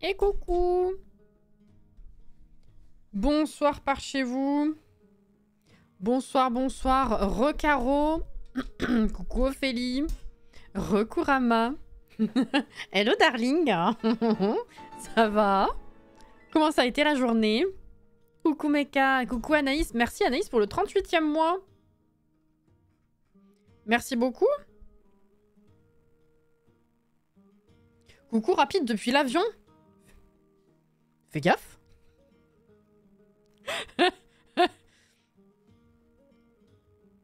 Et coucou. Bonsoir par chez vous. Bonsoir, bonsoir. Recaro. Coucou Ophélie. Rekurama. Hello darling. Ça va? Comment ça a été la journée? Coucou Meka. Coucou Anaïs. Merci Anaïs pour le 38e mois. Merci beaucoup. Coucou rapide depuis l'avion. Fais gaffe.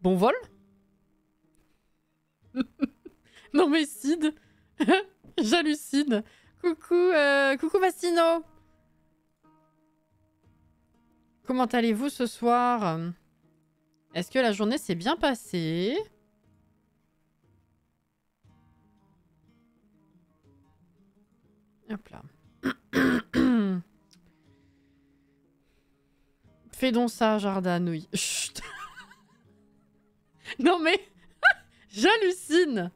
Bon vol. Non mais Sid. J'hallucine. Coucou, coucou Mastino. Comment allez-vous ce soir? Est-ce que la journée s'est bien passée? Hop là. Fais donc ça, Jardanouille. Chut. Non mais... J'hallucine.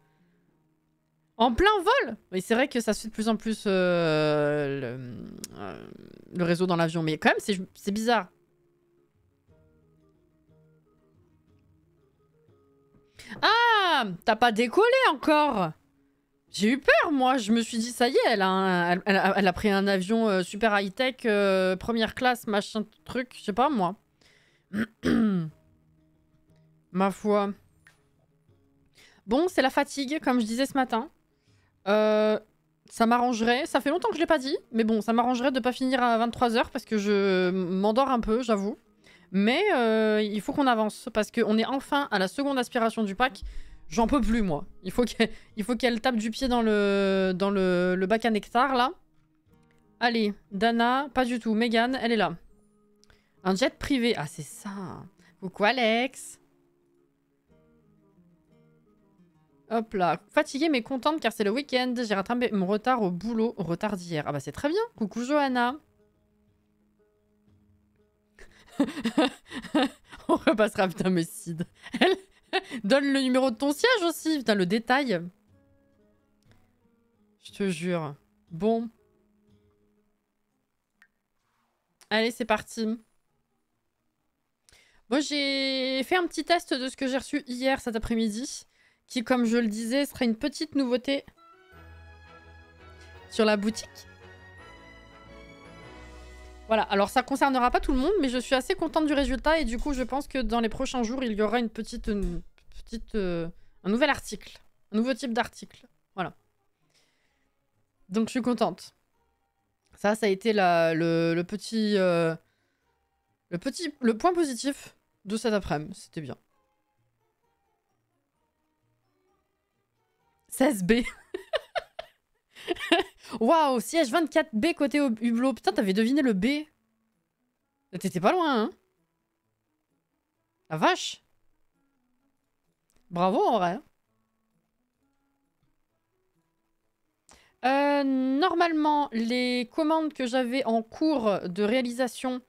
En plein vol. Mais c'est vrai que ça se fait de plus en plus le réseau dans l'avion. Mais quand même, c'est bizarre. Ah, t'as pas décollé encore? J'ai eu peur, moi. Je me suis dit, ça y est, elle a pris un avion super high-tech, première classe, machin truc. Je sais pas, moi. Ma foi. Bon, c'est la fatigue, comme je disais ce matin. Ça m'arrangerait. Ça fait longtemps que je l'ai pas dit. Mais bon, ça m'arrangerait de pas finir à 23 h parce que je m'endors un peu, j'avoue. Mais il faut qu'on avance parce qu'on est enfin à la seconde aspiration du pack. J'en peux plus, moi. Il faut qu'elle tape du pied dans le bac à nectar, là. Allez, Dana, pas du tout. Megan, elle est là. Un jet privé. Ah, c'est ça. Coucou, Alex. Hop là. Fatiguée mais contente car c'est le week-end. J'ai rattrapé mon retard au boulot. Retard d'hier. Ah bah, c'est très bien. Coucou, Johanna. On repassera, putain, mais Sid. Elle... Donne le numéro de ton siège aussi. Putain, le détail. Je te jure. Bon. Allez, c'est parti. Bon, j'ai fait un petit test de ce que j'ai reçu hier, cet après-midi. Qui, comme je le disais, sera une petite nouveauté sur la boutique. Voilà, alors ça concernera pas tout le monde, mais je suis assez contente du résultat et du coup je pense que dans les prochains jours il y aura un nouvel article, un nouveau type d'article, voilà. Donc je suis contente. Ça a été le point positif de cet après-midi, c'était bien. 16B. Waouh, siège 24B côté hublot. Putain, t'avais deviné le B. T'étais pas loin, hein. La vache. Bravo, en vrai. Normalement, les commandes que j'avais en cours de réalisation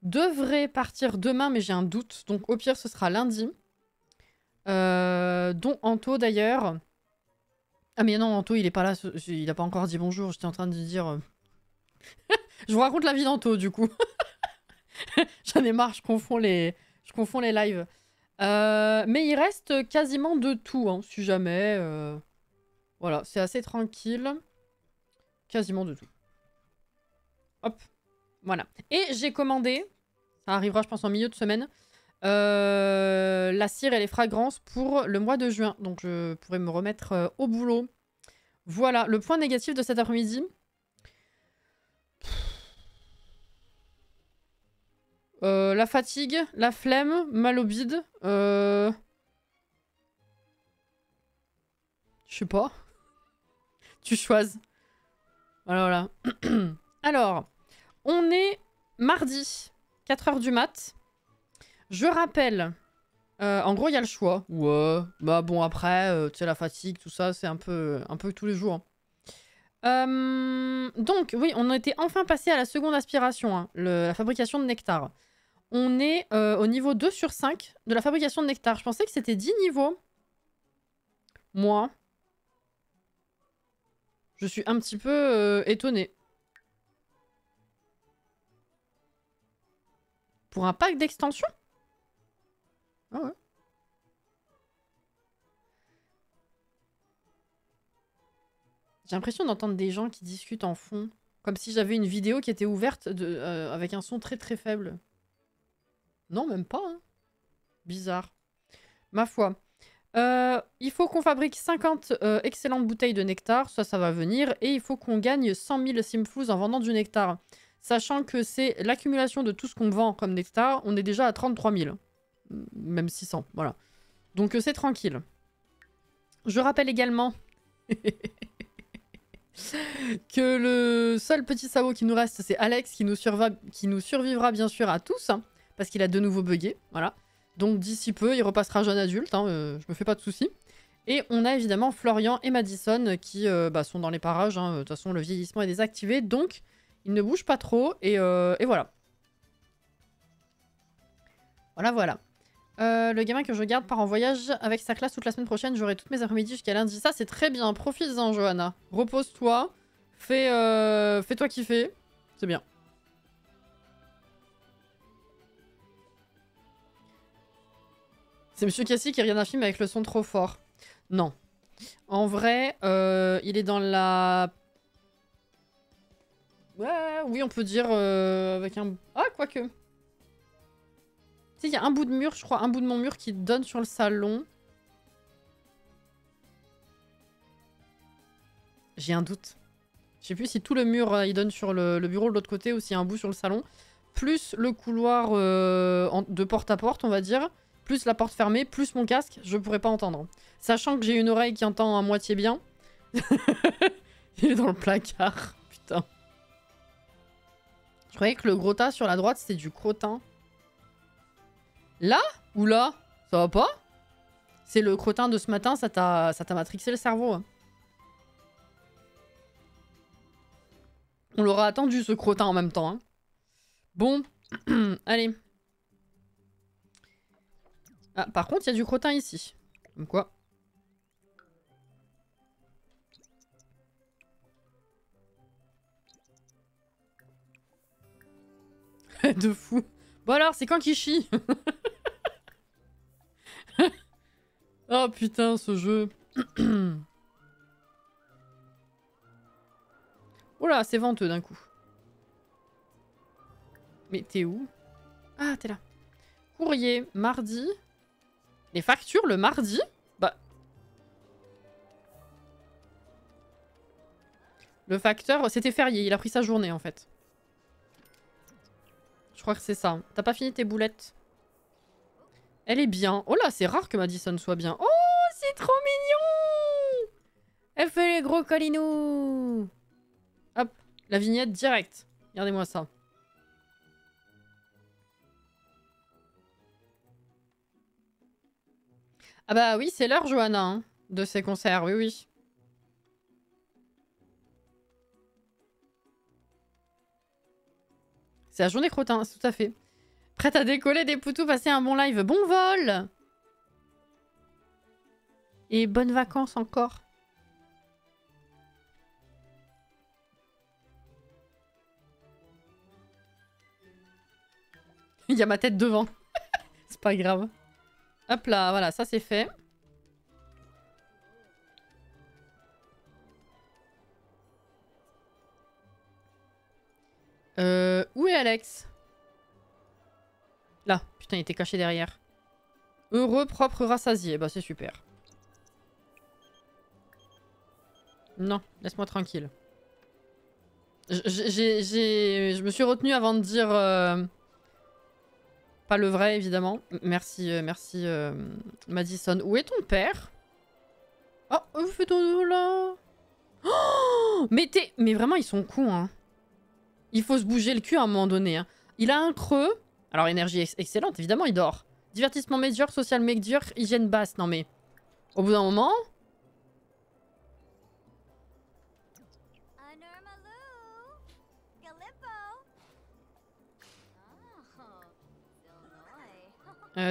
devraient partir demain, mais j'ai un doute. Donc, au pire, ce sera lundi. Dont Anto, d'ailleurs. Ah mais non, Anto, il est pas là. Il a pas encore dit bonjour. J'étais en train de lui dire... Je vous raconte la vie d'Anto, du coup. J'en ai marre, je confonds les lives. Mais il reste quasiment de tout, hein, si jamais. Voilà, c'est assez tranquille. Quasiment de tout. Hop, voilà. Et j'ai commandé, ça arrivera je pense en milieu de semaine, la cire et les fragrances pour le mois de juin. Donc je pourrais me remettre au boulot. Voilà, le point négatif de cet après-midi. La fatigue, la flemme, mal au bide. Je sais pas. Tu choisis. Voilà, voilà. Alors, on est mardi, 4 h du mat. Je rappelle, en gros, il y a le choix. Ouais, bah bon, après, tu sais, la fatigue, tout ça, c'est un peu tous les jours. Donc, oui, on était enfin passé à la seconde aspiration, hein, la fabrication de nectar. On est au niveau 2 sur 5 de la fabrication de nectar. Je pensais que c'était 10 niveaux. Moi, je suis un petit peu étonnée. Pour un pack d'extension? Ah ouais. J'ai l'impression d'entendre des gens qui discutent en fond. Comme si j'avais une vidéo qui était ouverte avec un son très très faible. Non, même pas. Hein. Bizarre. Ma foi. Il faut qu'on fabrique 50 excellentes bouteilles de nectar. Ça va venir. Et il faut qu'on gagne 100 000 simflous en vendant du nectar. Sachant que c'est l'accumulation de tout ce qu'on vend comme nectar. On est déjà à 33 000. Même 600. Voilà. Donc c'est tranquille. Je rappelle également... que le seul petit sabot qui nous reste, c'est Alex, qui nous survivra bien sûr à tous, hein, parce qu'il a de nouveau bugué, voilà. Donc d'ici peu, il repassera jeune adulte, hein, je me fais pas de soucis. Et on a évidemment Florian et Madison qui sont dans les parages, hein, de toute façon le vieillissement est désactivé, donc ils ne bougent pas trop, et voilà. Voilà. Le gamin que je garde part en voyage avec sa classe toute la semaine prochaine. J'aurai toutes mes après-midi jusqu'à lundi. Ça, c'est très bien. Profites-en, Johanna. Repose-toi. Fais-toi kiffer. C'est bien. C'est Monsieur Cassie qui regarde un film avec le son trop fort. Non. En vrai, il est dans la... Ouais, oui, on peut dire avec un... Ah, quoique... Il y a un bout de mur, je crois, un bout de mon mur qui donne sur le salon. J'ai un doute. Je sais plus si tout le mur il donne sur le bureau de l'autre côté ou s'il y a un bout sur le salon. Plus le couloir de porte à porte, on va dire. Plus la porte fermée, plus mon casque, je pourrais pas entendre. Sachant que j'ai une oreille qui entend à moitié bien. Il est dans le placard, putain. Je croyais que le gros tas sur la droite c'était du crottin. Là? Ou là? Ça va pas? C'est le crottin de ce matin, ça t'a matrixé le cerveau. Hein. On l'aura attendu ce crottin en même temps. Hein. Bon, allez. Ah, par contre, il y a du crottin ici. Comme quoi. De fou. Bon alors, c'est quand qu'il chie? Oh putain, ce jeu. Oula, c'est venteux d'un coup. Mais t'es où? Ah, t'es là. Courrier, mardi. Les factures le mardi? Bah. Le facteur, c'était férié, il a pris sa journée en fait. Je crois que c'est ça. T'as pas fini tes boulettes? Elle est bien. Oh là, c'est rare que Madison soit bien. Oh, c'est trop mignon! Elle fait les gros câlinous! Hop, la vignette directe. Regardez-moi ça. Ah bah oui, c'est l'heure, Johanna, hein, de ces concerts, oui, oui. C'est la journée crottin, tout à fait. Prête à décoller des poutous, passer un bon live. Bon vol! Et bonnes vacances encore. Il y a ma tête devant. C'est pas grave. Hop là, voilà, ça c'est fait. Où est Alex? Là, putain, il était caché derrière. Heureux, propre, rassasié. Bah, c'est super. Non, laisse-moi tranquille. Je me suis retenue avant de dire... Pas le vrai, évidemment. Merci, Madison. Où est ton père? Oh, fais dodo là. Oh, mais vraiment, ils sont cons, hein. Il faut se bouger le cul à un moment donné. Hein. Il a un creux. Alors, énergie excellente, évidemment, il dort. Divertissement médiocre, social médiocre, hygiène basse. Non, mais... Au bout d'un moment...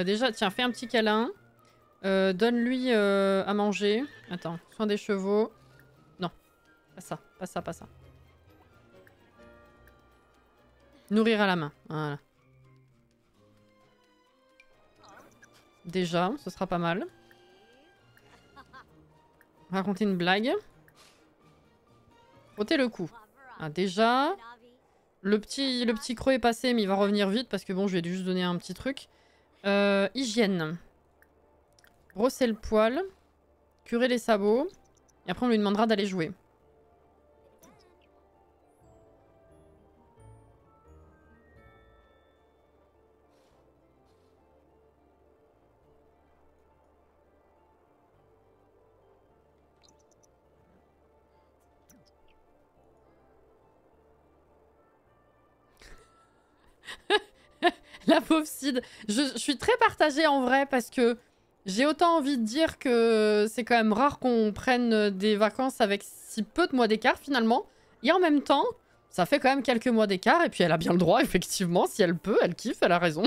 déjà, tiens, fais un petit câlin. Donne-lui à manger. Attends, soin des chevaux. Non, pas ça, pas ça, pas ça. Nourrir à la main, voilà. Déjà, ce sera pas mal. Raconter une blague. Frotter le cou. Ah, déjà, le petit creux est passé, mais il va revenir vite parce que bon, je vais juste donner un petit truc. Hygiène. Brosser le poil. Curer les sabots. Et après, on lui demandera d'aller jouer. La pauvre Cid. Je suis très partagée en vrai parce que j'ai autant envie de dire que c'est quand même rare qu'on prenne des vacances avec si peu de mois d'écart finalement. Et en même temps, ça fait quand même quelques mois d'écart et puis elle a bien le droit effectivement. Si elle peut, elle kiffe, elle a raison.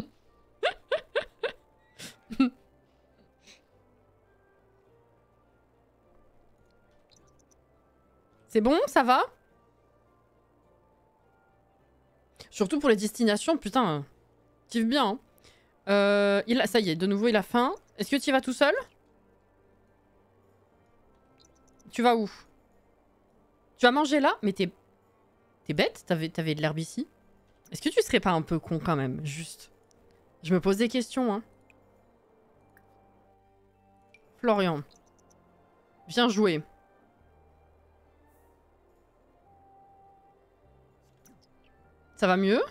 C'est bon, ça va? Surtout pour les destinations, putain, kiffe bien. Hein. Ça y est, de nouveau il a faim. Est-ce que tu y vas tout seul? Tu vas où? Tu vas manger là? Mais t'es bête? T'avais de l'herbe ici? Est-ce que tu serais pas un peu con quand même? Juste. Je me pose des questions, hein. Florian. Bien joué. Ça va mieux?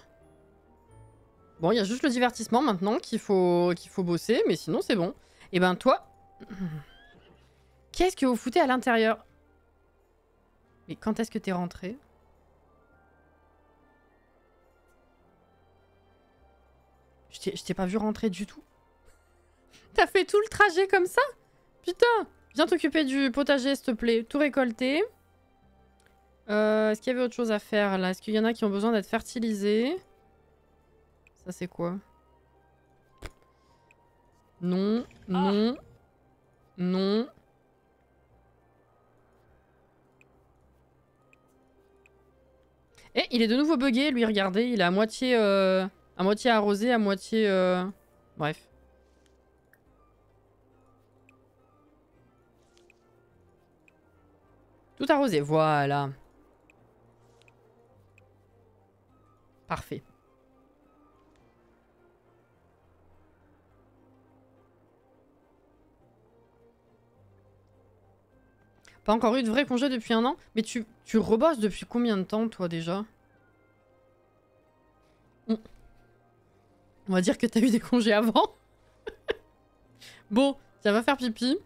Bon, il y a juste le divertissement maintenant qu'il faut bosser, mais sinon c'est bon. Et ben toi... Qu'est-ce que vous foutez à l'intérieur? Mais quand est-ce que t'es rentré? Je t'ai pas vu rentrer du tout. T'as fait tout le trajet comme ça? Putain! Viens t'occuper du potager, s'il te plaît. Tout récolter. Est-ce qu'il y avait autre chose à faire là? Est-ce qu'il y en a qui ont besoin d'être fertilisés? Ça c'est quoi? Non, non, non. Et il est de nouveau bugué, lui, regardez. Il est à moitié arrosé, à moitié... Bref. Tout arrosé, voilà. Parfait. Pas encore eu de vrai congé depuis 1 an? Mais tu rebosses depuis combien de temps, toi, déjà? On va dire que t'as eu des congés avant. Bon, ça va faire pipi.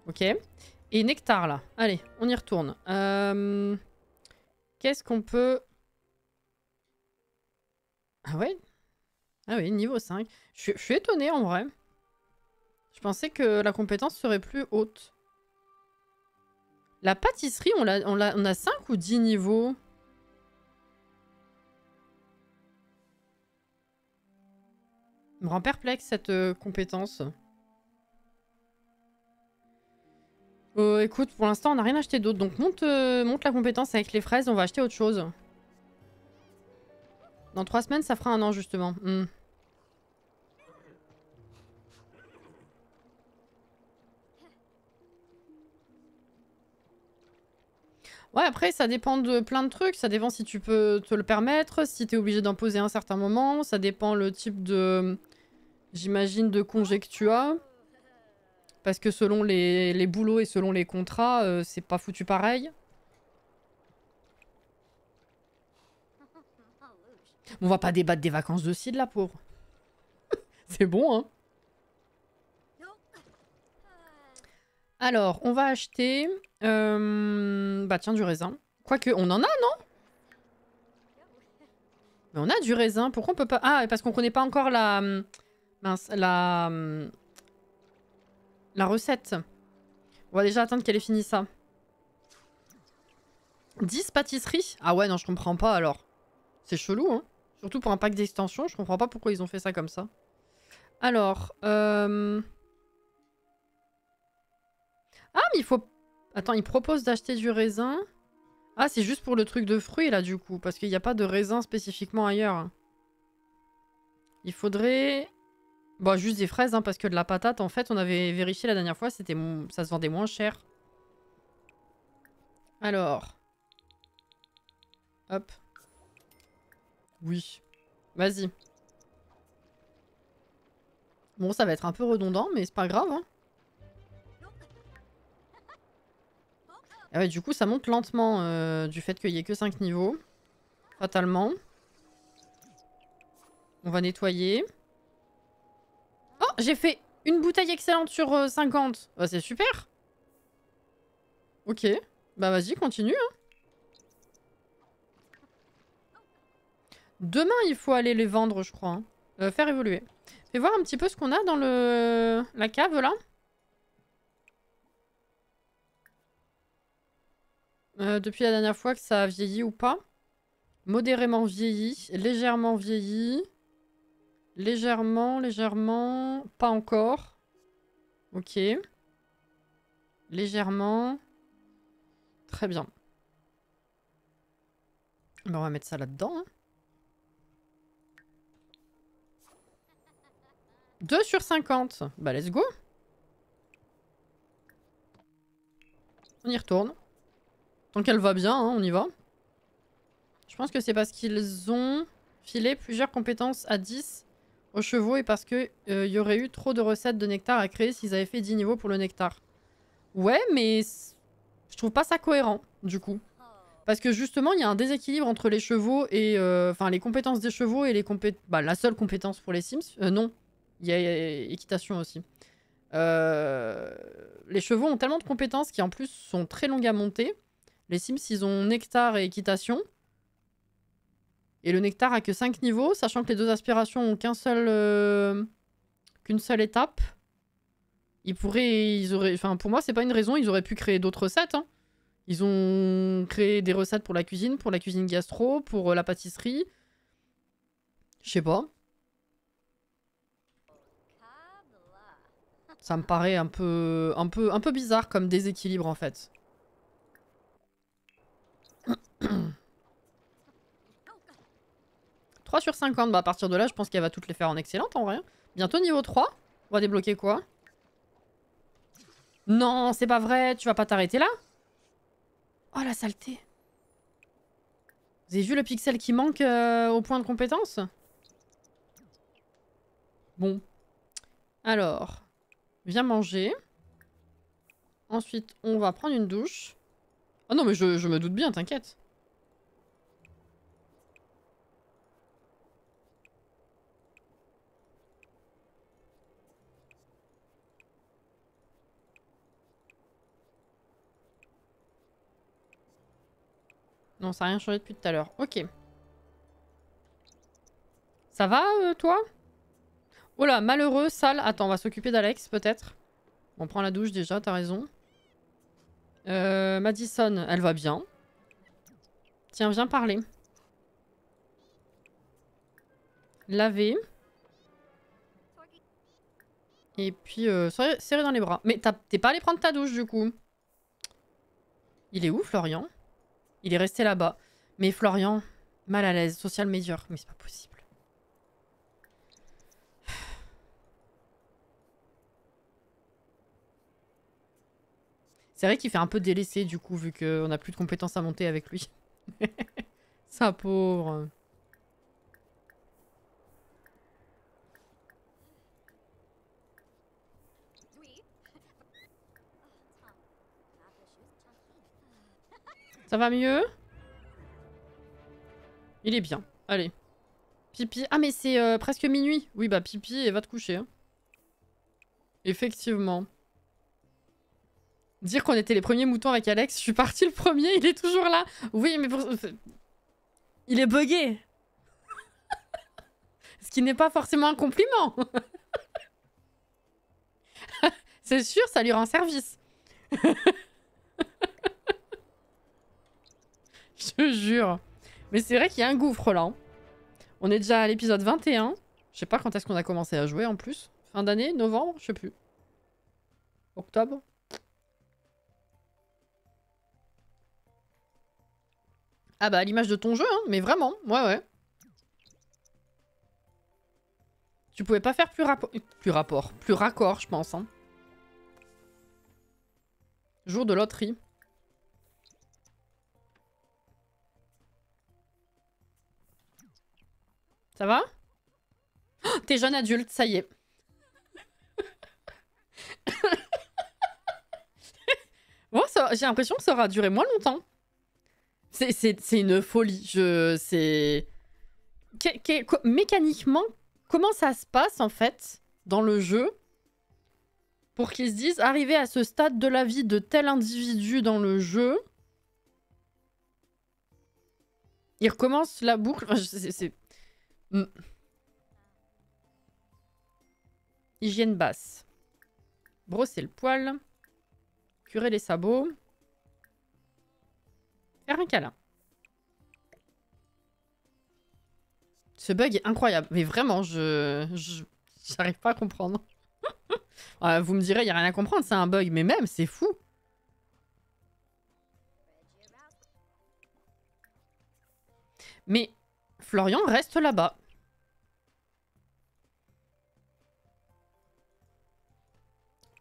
Ok. Et Nectar, là. Allez, on y retourne. Qu'est-ce qu'on peut... Ah ouais? Ah oui, niveau 5. Je suis étonnée, en vrai. Je pensais que la compétence serait plus haute. La pâtisserie, on a 5 ou 10 niveaux? Me rend perplexe cette compétence. Écoute, pour l'instant, on n'a rien acheté d'autre. Donc monte la compétence avec les fraises, on va acheter autre chose. Dans 3 semaines, ça fera 1 an, justement. Ouais, après, ça dépend de plein de trucs. Ça dépend si tu peux te le permettre, si t'es obligé d'en poser un certain moment. Ça dépend le type de... J'imagine de congé que tu as. Parce que selon les boulots et selon les contrats, c'est pas foutu pareil. On va pas débattre des vacances de Cid, la pauvre. C'est bon, hein. Alors, on va acheter... Bah tiens, du raisin. Quoique, on en a, non? Mais on a du raisin. Pourquoi on peut pas... Ah, parce qu'on connaît pas encore la... Mince, la recette. On va déjà attendre qu'elle ait fini ça. 10 pâtisseries? Ah ouais, non, je comprends pas alors. C'est chelou, hein. Surtout pour un pack d'extension, je comprends pas pourquoi ils ont fait ça comme ça. Alors, Ah, mais il faut... Attends, il propose d'acheter du raisin. Ah, c'est juste pour le truc de fruits, là, du coup. Parce qu'il n'y a pas de raisin spécifiquement ailleurs. Il faudrait... Bon, juste des fraises, hein, parce que de la patate, en fait, on avait vérifié la dernière fois, ça se vendait moins cher. Alors... Hop. Oui. Vas-y. Bon, ça va être un peu redondant, mais c'est pas grave, hein. Ah ouais, du coup, ça monte lentement du fait qu'il y ait que 5 niveaux. Fatalement. On va nettoyer. Oh, j'ai fait une bouteille excellente sur 50. Bah, c'est super. Ok. Bah, vas-y, continue. Hein. Demain, il faut aller les vendre, je crois. Hein. Faire évoluer. Fais voir un petit peu ce qu'on a dans la cave, là. Depuis la dernière fois que ça a vieilli ou pas. Modérément vieilli. Légèrement vieilli. Légèrement. Pas encore. Ok. Légèrement. Très bien. Ben, on va mettre ça là-dedans. Hein. 2 sur 50. Bah, let's go. On y retourne. Tant qu'elle va bien, hein, on y va. Je pense que c'est parce qu'ils ont filé plusieurs compétences à 10 aux chevaux et parce qu'il y aurait eu trop de recettes de nectar à créer s'ils avaient fait 10 niveaux pour le nectar. Ouais, mais je trouve pas ça cohérent, du coup. Parce que justement, il y a un déséquilibre entre les chevaux et... Enfin, les compétences des chevaux et les bah, la seule compétence pour les Sims. Non, il y a équitation aussi. Les chevaux ont tellement de compétences qui en plus sont très longues à monter. Les Sims, ils ont nectar et équitation. Et le nectar a que 5 niveaux, sachant que les 2 aspirations ont qu'une seule étape. Enfin, pour moi, c'est pas une raison, ils auraient pu créer d'autres recettes. Hein. Ils ont créé des recettes pour la cuisine gastro, pour la pâtisserie. Je sais pas. Ça me paraît un peu bizarre comme déséquilibre en fait. 3 sur 50, bah à partir de là, je pense qu'elle va toutes les faire en excellente en vrai. Bientôt niveau 3. On va débloquer quoi? Non, c'est pas vrai, tu vas pas t'arrêter là? Oh la saleté. Vous avez vu le pixel qui manque au point de compétence? Bon. Alors, viens manger. Ensuite, on va prendre une douche. Oh non, mais je me doute bien, t'inquiète. Non, ça n'a rien changé depuis tout à l'heure. Ok. Ça va, toi? Oh là, malheureux, sale. Attends, on va s'occuper d'Alex, peut-être. On prend la douche déjà, t'as raison. Madison, elle va bien. Tiens, viens parler. Laver. Et puis, serrer dans les bras. Mais t'es pas allé prendre ta douche, du coup. Il est où, Florian? Il est resté là-bas. Mais Florian, mal à l'aise, social media. Mais c'est pas possible. C'est vrai qu'il fait un peu délaissé, du coup, vu qu'on a plus de compétences à monter avec lui. Ça pauvre. Ça va mieux? Il est bien. Allez. Pipi. Ah, mais c'est presque minuit. Oui, bah pipi et va te coucher. Hein. Effectivement. Dire qu'on était les premiers moutons avec Alex, je suis partie le premier, il est toujours là. Oui, mais pour... Il est bugué. Ce qui n'est pas forcément un compliment. C'est sûr, ça lui rend service. Je te jure. Mais c'est vrai qu'il y a un gouffre là. Hein. On est déjà à l'épisode 21. Je sais pas quand est-ce qu'on a commencé à jouer en plus. Fin d'année, novembre, je sais plus. Octobre. Ah bah à l'image de ton jeu, hein, mais vraiment, ouais. Tu pouvais pas faire plus raccord, je pense. Hein. Jour de loterie. Ça va? Oh, t'es jeune adulte, ça y est. Bon, j'ai l'impression que ça aura duré moins longtemps. C'est une folie. Mécaniquement, comment ça se passe en fait dans le jeu pour qu'ils se disent arriver à ce stade de la vie de tel individu dans le jeu, il recommence la boucle. Enfin, Hygiène basse. Brosser le poil. Curer les sabots. Faire un câlin. Ce bug est incroyable. Mais vraiment, j'arrive pas à comprendre. Vous me direz, il n'y a rien à comprendre, c'est un bug. Mais même, c'est fou. Mais Florian reste là-bas.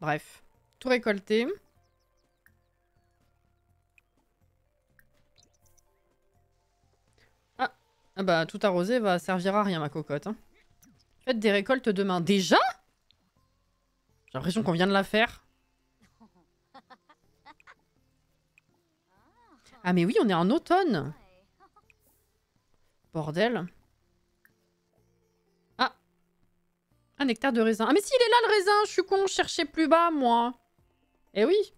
Bref. Tout récolté. Ah bah, tout arrosé va servir à rien, ma cocotte. Hein. Faites des récoltes demain. Déjà? J'ai l'impression qu'on vient de la faire. Ah mais oui, on est en automne. Bordel. Ah. Un nectar de raisin. Ah mais s'il est là le raisin, je suis con, je cherchais plus bas, moi. Eh oui.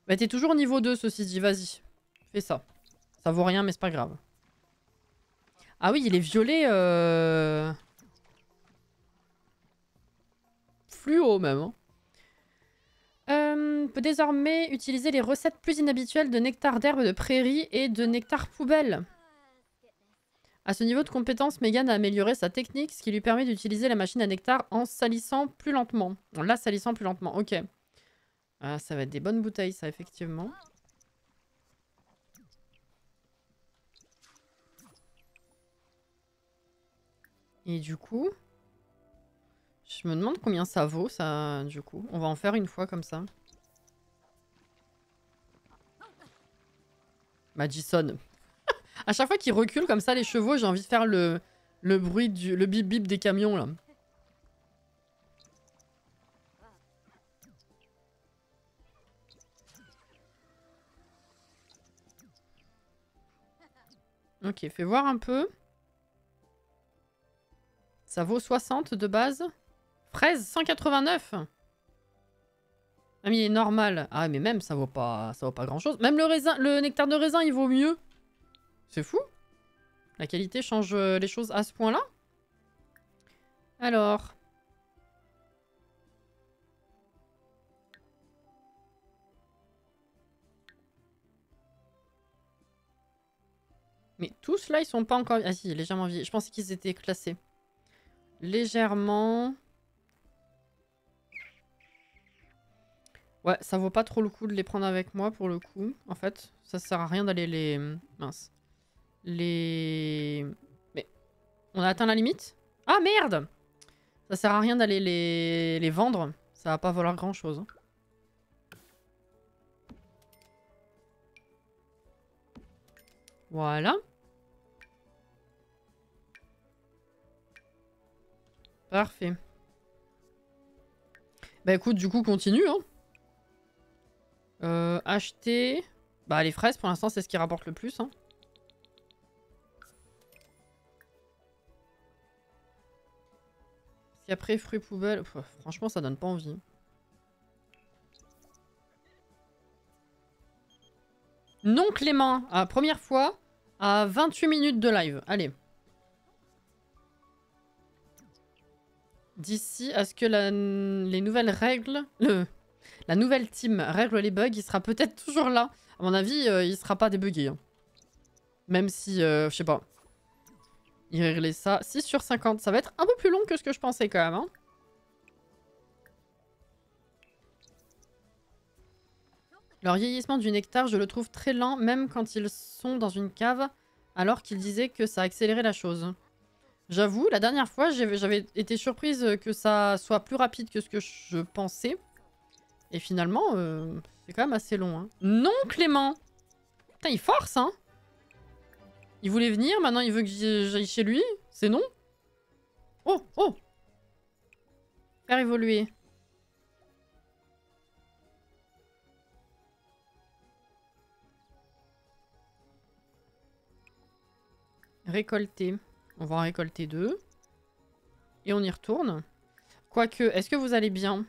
Bah t'es toujours niveau 2, ceci dit, vas-y. Fais ça. Ça vaut rien, mais c'est pas grave. Ah oui, il est violet... fluo, même. Hein. Peut désormais utiliser les recettes plus inhabituelles de nectar d'herbe de prairie et de nectar poubelle. À ce niveau de compétence, Megan a amélioré sa technique, ce qui lui permet d'utiliser la machine à nectar en salissant plus lentement. En la salissant plus lentement, ok. Ah, ça va être des bonnes bouteilles, ça, effectivement. Et du coup... Je me demande combien ça vaut, ça, du coup. On va en faire une fois, comme ça. Madison. À chaque fois qu'ils reculent comme ça, les chevaux, j'ai envie de faire le bruit le bip bip des camions, là. Ok, fais voir un peu. Ça vaut 60 de base. Fraise, 189. Ah mais il est normal. Ah mais même, ça vaut pas grand chose. Même le raisin, le nectar de raisin, il vaut mieux. C'est fou. La qualité change les choses à ce point-là. Alors. Mais tous là, ils sont pas encore... Ah si, légèrement vieillis. Je pensais qu'ils étaient classés. Légèrement... Ouais, ça vaut pas trop le coup de les prendre avec moi pour le coup. En fait, ça sert à rien d'aller les... Mince. Les... Mais... On a atteint la limite? Ah merde! Ça sert à rien d'aller les vendre. Ça va pas valoir grand chose. Voilà. Parfait. Bah écoute, du coup, continue. Hein. Acheter... Bah les fraises, pour l'instant, c'est ce qui rapporte le plus. Hein. Si après, fruits poubelle... Franchement, ça donne pas envie. Non, Clément. Première fois, à 28 minutes de live. Allez. D'ici à ce que les nouvelles règles... La nouvelle team règle les bugs, il sera peut-être toujours là. À mon avis, il sera pas débugué. Hein. Même si, je sais pas. Il réglait ça. 6 sur 50. Ça va être un peu plus long que ce que je pensais quand même. Hein. Le vieillissement du nectar, je le trouve très lent, même quand ils sont dans une cave, alors qu'ils disaient que ça accélérait la chose. J'avoue, la dernière fois, j'avais été surprise que ça soit plus rapide que ce que je pensais. Et finalement, c'est quand même assez long. Hein. Non, Clément! Putain, il force, hein! Il voulait venir, maintenant il veut que j'aille chez lui. C'est non? Oh, oh! Faire évoluer. Récolter. On va en récolter 2. Et on y retourne. Quoique, est-ce que vous allez bien?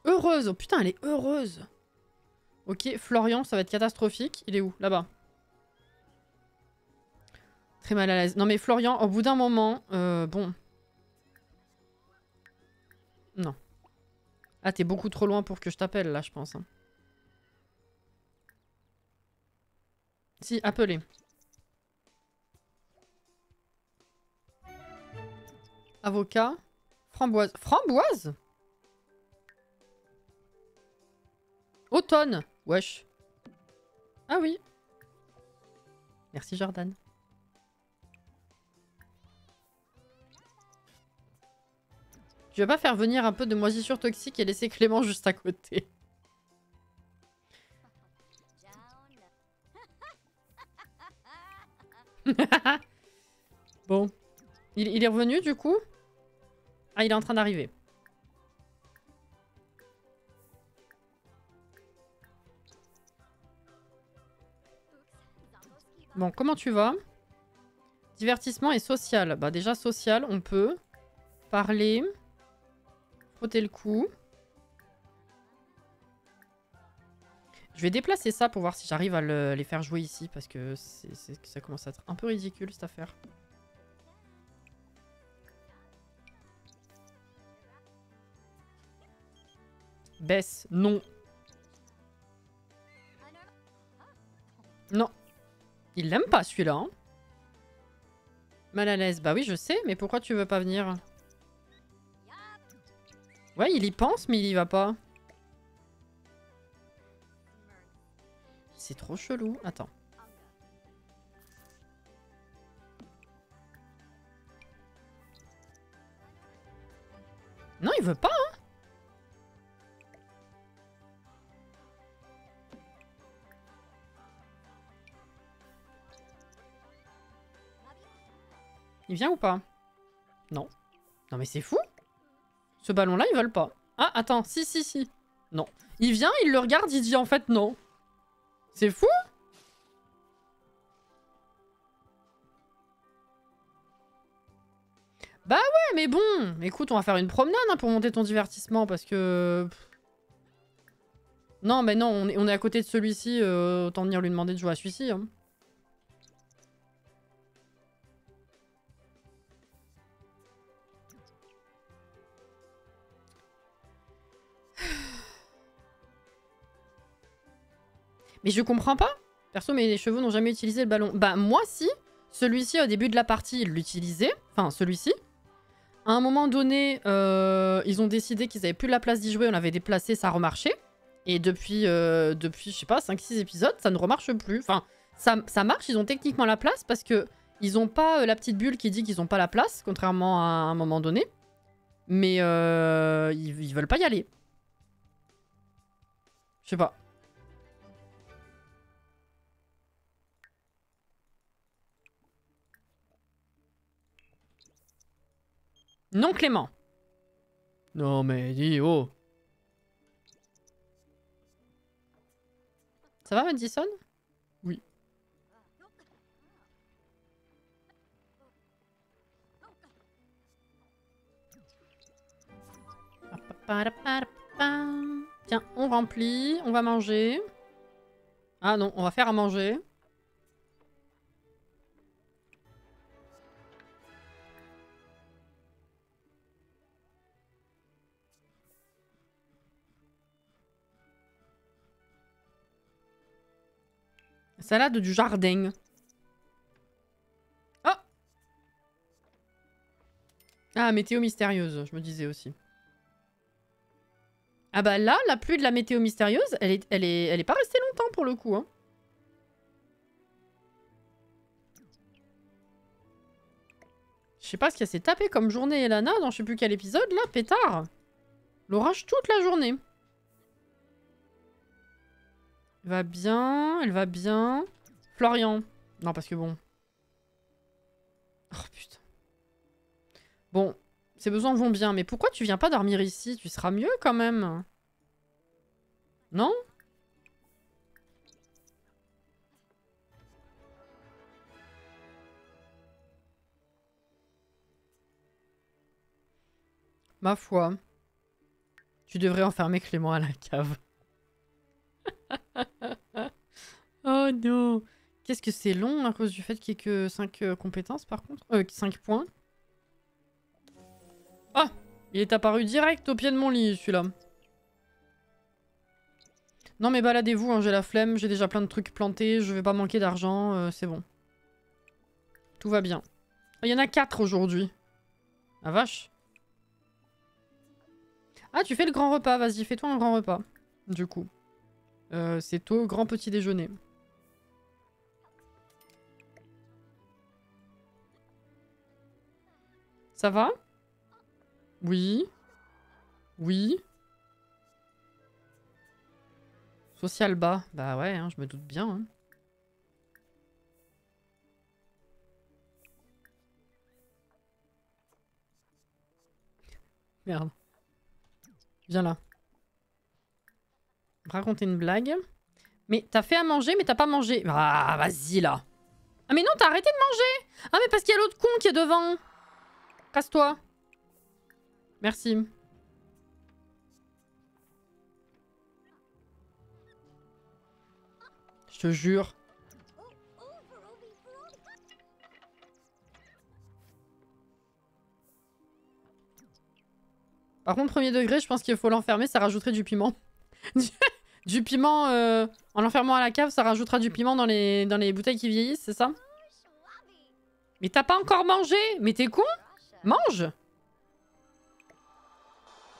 Heureuse! Oh putain, elle est heureuse! Ok, Florian, ça va être catastrophique. Il est où? Là-bas. Très mal à l'aise. Non mais Florian, au bout d'un moment, bon. Non. Ah, t'es beaucoup trop loin pour que je t'appelle, là, je pense. Hein. Si, appelez. Avocat. Framboise. Framboise? Automne. Wesh. Ah oui. Merci Jordan. Je vais pas faire venir un peu de moisissure toxique et laisser Clément juste à côté. Bon. Il est revenu du coup? Ah, il est en train d'arriver. Bon, comment tu vas? Divertissement et social. Bah déjà social, on peut parler, frotter le cou. Je vais déplacer ça pour voir si j'arrive à les faire jouer ici parce que ça commence à être un peu ridicule cette affaire. Baisse, non. Non. Il l'aime pas celui-là. Hein. Mal à l'aise. Bah oui, je sais, mais pourquoi tu veux pas venir? Ouais, il y pense, mais il y va pas. C'est trop chelou. Attends. Non, il veut pas, hein. Il vient ou pas? Non. Non mais c'est fou. Ce ballon-là, ils veulent pas. Ah, attends. Si, si, si. Non. Il vient, il le regarde, il dit en fait non. C'est fou. Bah ouais, mais bon. Écoute, on va faire une promenade hein, pour monter ton divertissement parce que... Non, mais non, on est à côté de celui-ci. Autant venir lui demander de jouer à celui-ci. Hein. Mais je comprends pas. Perso, mes chevaux n'ont jamais utilisé le ballon. Bah moi si. Celui-ci, au début de la partie, ils l'utilisaient. Enfin, celui-ci. À un moment donné, ils ont décidé qu'ils avaient plus la place d'y jouer. On l'avait déplacé, ça remarchait. Et depuis, je sais pas, 5-6 épisodes, ça ne remarche plus. Enfin, ça marche, ils ont techniquement la place parce que ils ont pas la petite bulle qui dit qu'ils ont pas la place, contrairement à un moment donné. Mais ils veulent pas y aller. Je sais pas. Non, Clément. Non, mais dis, oh. Ça va, Madison? Oui. Tiens, on remplit, on va manger. Ah non, on va faire à manger. Salade du jardin. Oh! Ah, météo mystérieuse, je me disais aussi. Ah bah là, la pluie de la météo mystérieuse, elle est pas restée longtemps pour le coup. Hein. Je sais pas ce qu'elle s'est tapé comme journée, Elana, dans je sais plus quel épisode, là, pétard. L'orage toute la journée. Elle va bien, elle va bien. Florian. Non, parce que bon... Oh, putain. Bon, ses besoins vont bien, mais pourquoi tu viens pas dormir ici? Tu seras mieux, quand même. Non? Ma foi. Tu devrais enfermer Clément à la cave. Oh non. Qu'est-ce que c'est long à cause du fait qu'il n'y ait que 5 compétences par contre 5 points. Ah, il est apparu direct au pied de mon lit celui-là. Non mais baladez-vous, hein, j'ai la flemme, j'ai déjà plein de trucs plantés, je vais pas manquer d'argent, c'est bon. Tout va bien. Il y en a 4 aujourd'hui. Ah vache. Ah, tu fais le grand repas, vas-y, fais-toi un grand repas. Du coup. C'est au grand petit déjeuner. Ça va? Oui. Oui. Social bas. Bah ouais, hein, je me doute bien. Hein. Merde. Viens là. Raconter une blague. Mais t'as fait à manger, mais t'as pas mangé. Ah, vas-y là. Ah mais non, t'as arrêté de manger. Ah mais parce qu'il y a l'autre con qui est devant. Casse-toi. Merci. Je te jure. Par contre, premier degré, je pense qu'il faut l'enfermer, ça rajouterait du piment. Du piment, en l'enfermant à la cave, ça rajoutera du piment dans les bouteilles qui vieillissent, c'est ça? Mais t'as pas encore mangé? Mais t'es con? Mange!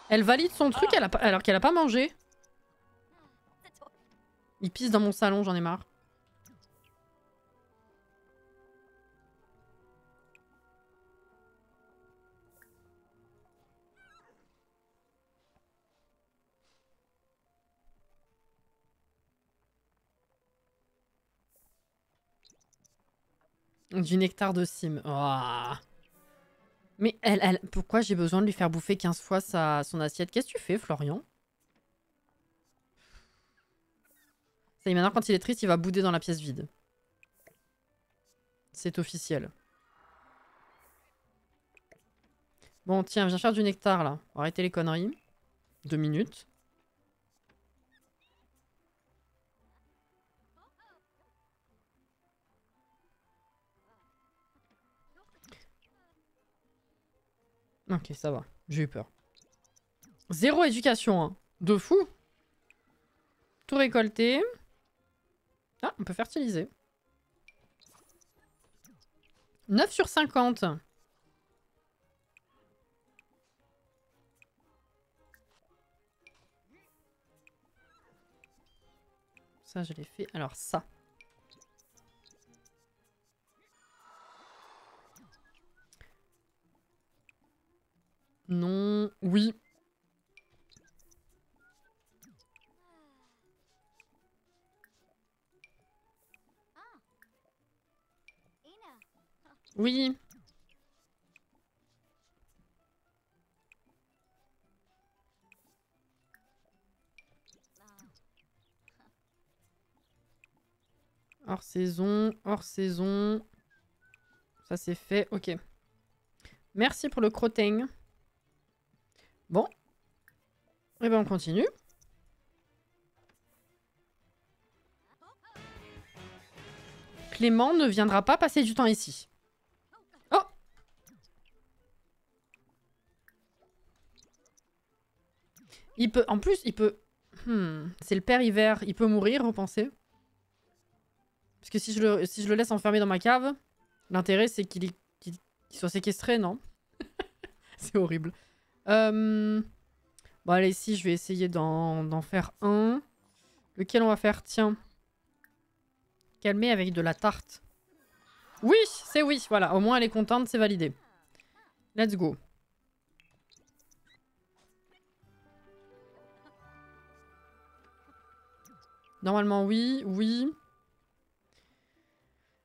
Elle valide son truc alors qu'elle a pas mangé. Il pisse dans mon salon, j'en ai marre. Du nectar de cime. Oh. Mais pourquoi j'ai besoin de lui faire bouffer 15 fois son assiette? Qu'est-ce que tu fais, Florian? Ça y est, maintenant, quand il est triste, il va bouder dans la pièce vide. C'est officiel. Bon, tiens, viens faire du nectar, là. Arrêtez les conneries. 2 minutes. Ok, ça va. J'ai eu peur. 0 éducation, hein. De fou. Tout récolté. Ah, on peut fertiliser. 9 sur 50. Ça, je l'ai fait. Alors, ça. Non. Oui. Oui. Hors saison, hors saison. Ça c'est fait, ok. Merci pour le crottin. Bon. Et ben on continue. Clément ne viendra pas passer du temps ici. Oh! Il peut... En plus, il peut... C'est le père hiver. Il peut mourir, vous pensez? Parce que si je le laisse enfermer dans ma cave, l'intérêt c'est qu'il soit séquestré, non? C'est horrible. Bon allez, si, je vais essayer d'en faire un. Lequel on va faire? Tiens. Calmer avec de la tarte. Oui, c'est oui, voilà. Au moins elle est contente, c'est validé. Let's go. Normalement, oui, oui.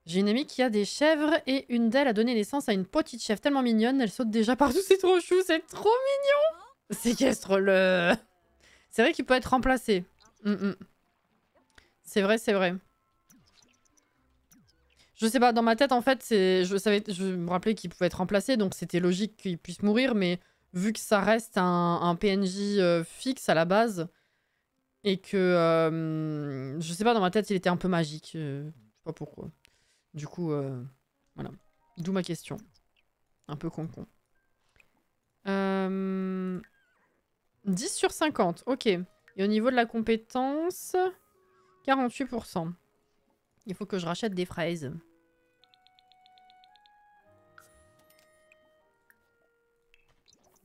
J'ai une amie qui a des chèvres et une d'elles a donné naissance à une petite chèvre tellement mignonne. Elle saute déjà partout, c'est trop chou, c'est trop mignon. Séquestre-le. C'est vrai qu'il peut être remplacé. C'est vrai, c'est vrai. Je sais pas, dans ma tête, en fait, je me rappelais qu'il pouvait être remplacé, donc c'était logique qu'il puisse mourir, mais vu que ça reste un PNJ fixe à la base, et que, je sais pas, dans ma tête, il était un peu magique. Je sais pas pourquoi. Du coup, voilà. D'où ma question. Un peu con-con. 10 sur 50, ok. Et au niveau de la compétence, 48%. Il faut que je rachète des fraises.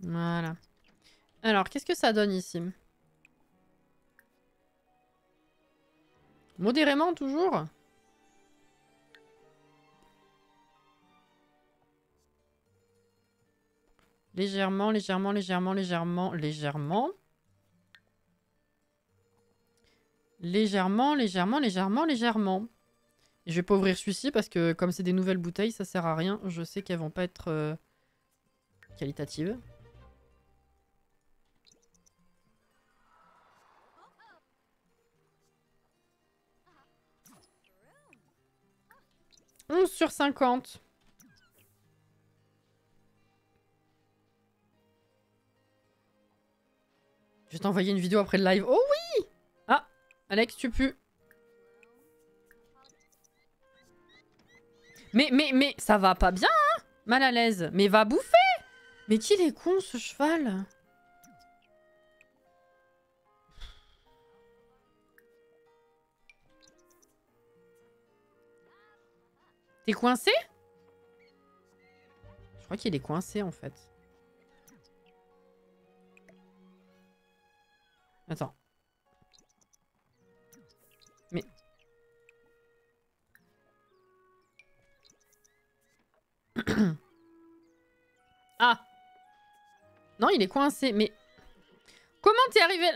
Voilà. Alors, qu'est-ce que ça donne ici? Modérément, toujours? Légèrement, légèrement, légèrement, légèrement, légèrement. Légèrement, légèrement, légèrement, légèrement. Et je vais pas ouvrir celui-ci parce que comme c'est des nouvelles bouteilles, ça sert à rien. Je sais qu'elles vont pas être qualitatives. « 11 sur 50. » Je vais t'envoyer une vidéo après le live. Oh oui! Ah, Alex, tu pues. Mais, ça va pas bien, hein? Mal à l'aise. Mais va bouffer! Mais qu'il est con, ce cheval! T'es coincé? Je crois qu'il est coincé, en fait. Attends. Mais... Ah! Non, il est coincé, mais... Comment t'es arrivé...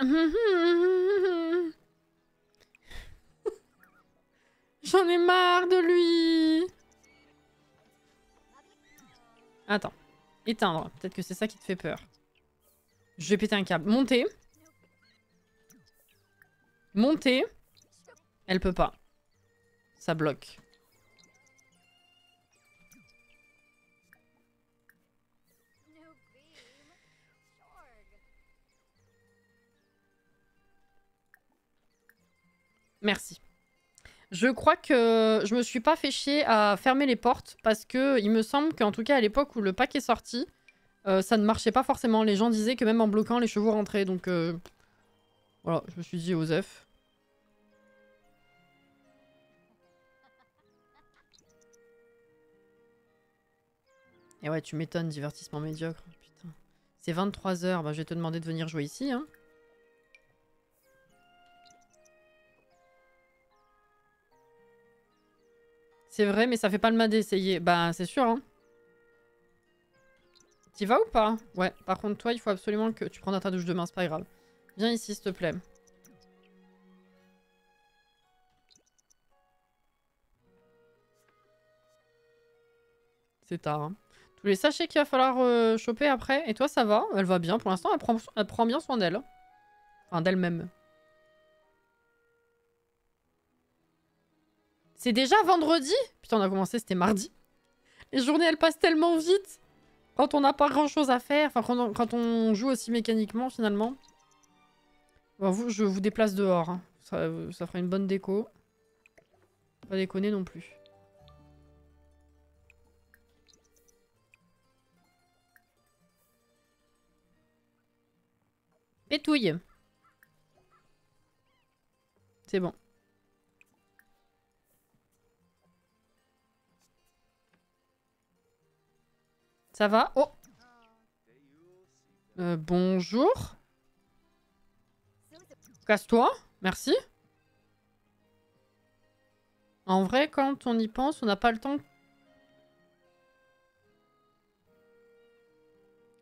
J'en ai marre de lui. Attends. Éteindre. Peut-être que c'est ça qui te fait peur. Je vais péter un câble. Monter. Monter. Elle peut pas. Ça bloque. Merci. Je crois que je me suis pas fait chier à fermer les portes parce que il me semble qu'en tout cas à l'époque où le pack est sorti, ça ne marchait pas forcément. Les gens disaient que même en bloquant, les chevaux rentraient. Donc voilà, je me suis dit Osef. Et ouais, tu m'étonnes, divertissement médiocre. Putain. C'est 23 h, bah je vais te demander de venir jouer ici, hein. C'est vrai, mais ça fait pas le mal d'essayer. Bah, c'est sûr, hein. T'y vas ou pas? Ouais, par contre, toi, il faut absolument que tu prennes ta douche demain, c'est pas grave. Viens ici, s'il te plaît. C'est tard, hein. Tous les sachets qu'il va falloir choper après. Et toi, ça va? Elle va bien. Pour l'instant, elle prend bien soin d'elle. Enfin, d'elle-même. C'est déjà vendredi? Putain, on a commencé, c'était mardi. Les journées, elles passent tellement vite. Quand on n'a pas grand-chose à faire. Enfin, quand on joue aussi mécaniquement, finalement. Bon, vous, je vous déplace dehors. Hein. Ça fera une bonne déco. Pas déconner non plus. Pétouille. C'est bon. Ça va? Oh! Bonjour. Casse-toi. Merci. En vrai, quand on y pense, on n'a pas le temps.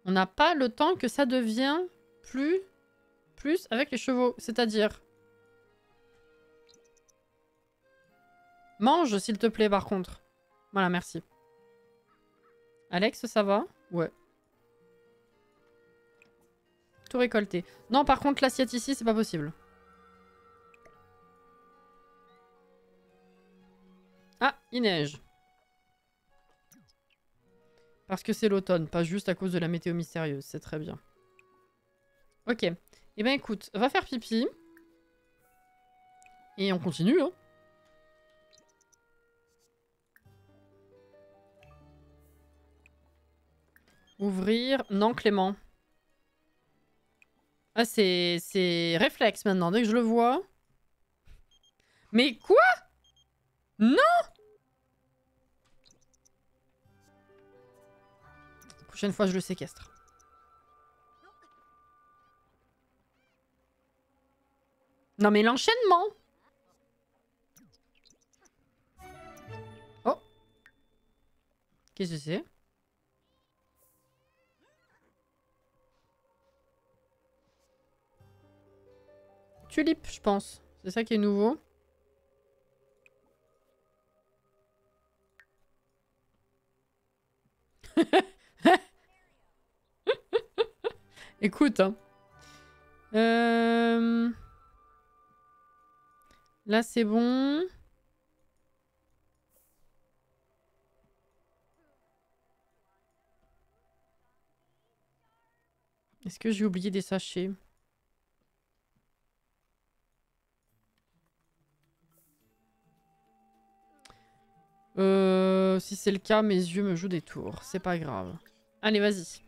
On n'a pas le temps que ça devient plus avec les chevaux. C'est-à-dire... Mange, s'il te plaît, par contre. Voilà, merci. Alex, ça va? Ouais. Tout récolté. Non, par contre, l'assiette ici, c'est pas possible. Ah, il neige. Parce que c'est l'automne, pas juste à cause de la météo mystérieuse. C'est très bien. Ok. Eh ben écoute, va faire pipi. Et on continue, hein. Ouvrir. Non, Clément. Ah, c'est réflexe maintenant, dès que je le vois. Mais quoi? Non! Prochaine fois, je le séquestre. Non, mais l'enchaînement! Oh! Qu'est-ce que c'est? Tulipe, je pense. C'est ça qui est nouveau. Écoute, hein. Là, c'est bon. Est-ce que j'ai oublié des sachets? Si c'est le cas, mes yeux me jouent des tours. C'est pas grave. Allez, vas-y.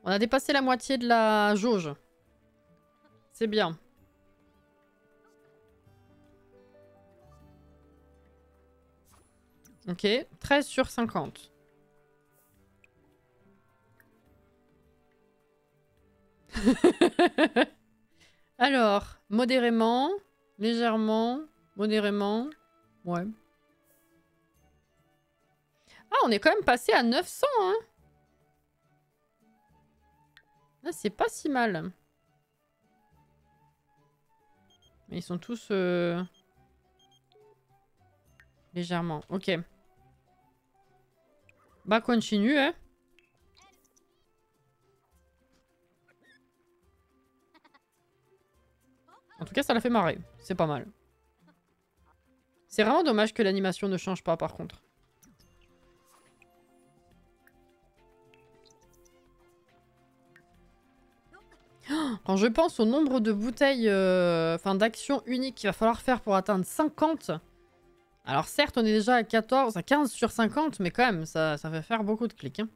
On a dépassé la moitié de la jauge. C'est bien. Ok, 13 sur 50. Alors, modérément, légèrement, modérément. Ouais. Ah, on est quand même passé à 900, hein. Ah, c'est pas si mal. Mais ils sont tous... légèrement. Ok. Bah, continue, hein. En tout cas, ça l'a fait marrer. C'est pas mal. C'est vraiment dommage que l'animation ne change pas, par contre. Quand je pense au nombre de bouteilles, enfin d'actions uniques qu'il va falloir faire pour atteindre 50. Alors certes, on est déjà à 14, à 15 sur 50, mais quand même, ça fait faire beaucoup de clics. Hein.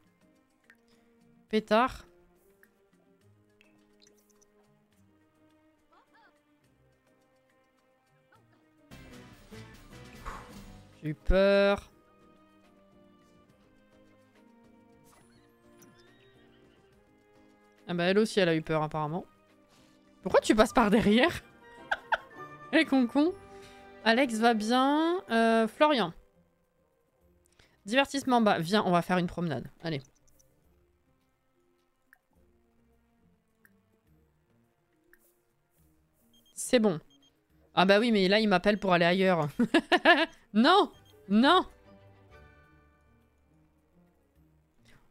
Pétard. J'ai eu peur. Ah bah elle aussi, elle a eu peur apparemment. Pourquoi tu passes par derrière? Eh concon. Alex va bien. Florian. Divertissement bas. Viens, on va faire une promenade. Allez. C'est bon. Ah bah oui, mais là, il m'appelle pour aller ailleurs. Non! Non!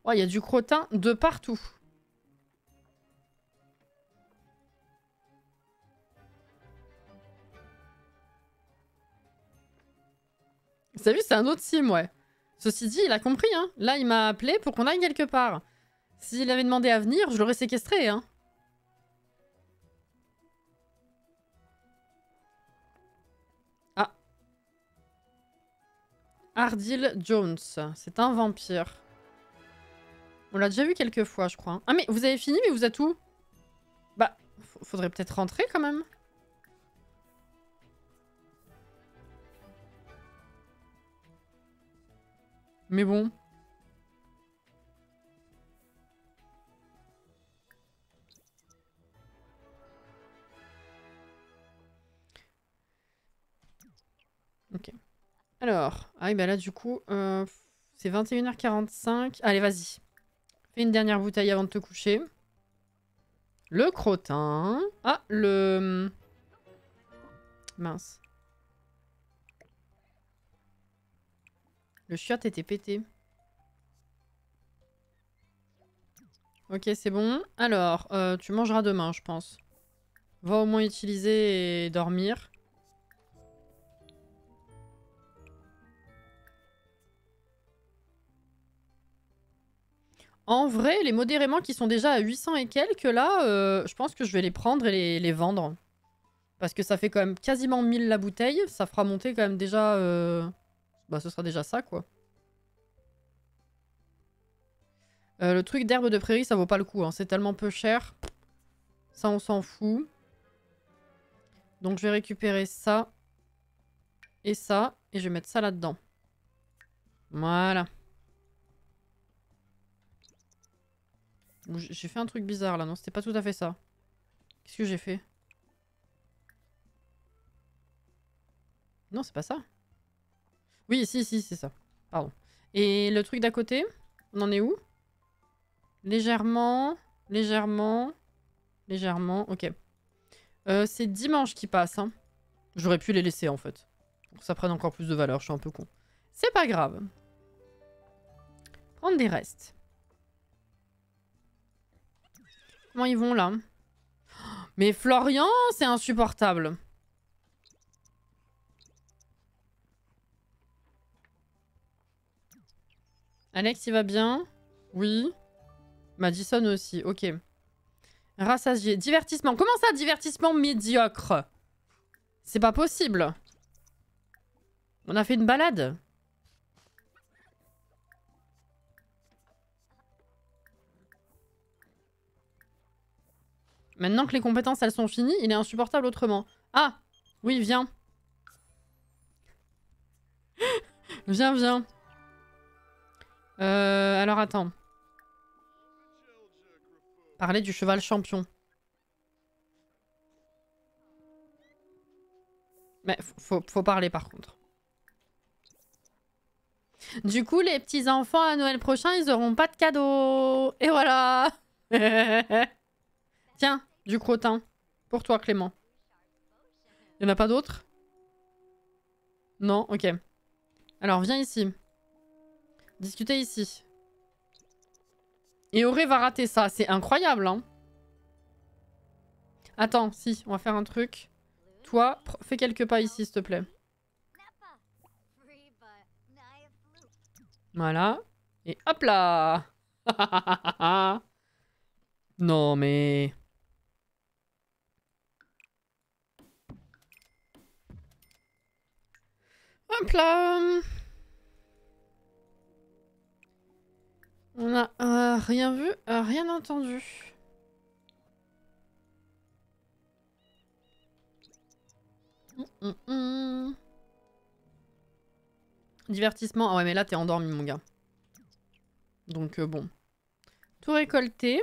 Oh, il y a du crottin de partout. Vous avez vu, c'est un autre sim, ouais. Ceci dit, il a compris, hein. Là, il m'a appelé pour qu'on aille quelque part. S'il avait demandé à venir, je l'aurais séquestré, hein. Ah. Ardil Jones. C'est un vampire. On l'a déjà vu quelques fois, je crois. Ah, mais vous avez fini, mais vous êtes où? Bah, faudrait peut-être rentrer, quand même. Mais bon. Ok. Alors. Ah oui, bah là, du coup... C'est 21h45. Allez, vas-y. Fais une dernière bouteille avant de te coucher. Le crottin. Ah, le... Mince. Le chiotte était pété. Ok, c'est bon. Alors, tu mangeras demain, je pense. Va au moins utiliser et dormir. En vrai, les modérément qui sont déjà à 800 et quelques, là, je pense que je vais les prendre et les vendre. Parce que ça fait quand même quasiment 1000 la bouteille. Ça fera monter quand même déjà... Bah, ce sera déjà ça, quoi. Le truc d'herbe de prairie, ça vaut pas le coup. Hein. C'est tellement peu cher. Ça, on s'en fout. Donc, je vais récupérer ça. Et ça. Et je vais mettre ça là-dedans. Voilà. J'ai fait un truc bizarre, là. Non, c'était pas tout à fait ça. Qu'est-ce que j'ai fait? Non, c'est pas ça. Oui, si, c'est ça. Pardon. Et le truc d'à côté, on en est où? Légèrement. Ok. C'est dimanche qui passe. Hein. J'aurais pu les laisser, en fait. Pour que ça prenne encore plus de valeur. Je suis un peu con. C'est pas grave. Prendre des restes. Comment ils vont, là? Mais Florian, c'est insupportable. Alex, il va bien? Oui. Madison aussi, ok. Rassasié. Divertissement. Comment ça, divertissement médiocre? C'est pas possible. On a fait une balade. Maintenant que les compétences, elles sont finies, il est insupportable autrement. Ah! Oui, viens. Viens. Alors attends. Parler du cheval champion. Mais faut parler par contre. Du coup, les petits-enfants à Noël prochain, ils auront pas de cadeaux. Et voilà. Tiens, du crottin. Pour toi, Clément. Il n'y en a pas d'autres? Non, ok. Alors, viens ici. Discutez ici. Et Auré va rater ça. C'est incroyable, hein. Attends, si, on va faire un truc. Toi, fais quelques pas ici, s'il te plaît. Voilà. Et hop là. Non, mais... Hop là. On a rien vu, rien entendu. Divertissement. Ah ouais, mais là, t'es endormi, mon gars. Donc, bon. Tout récolté.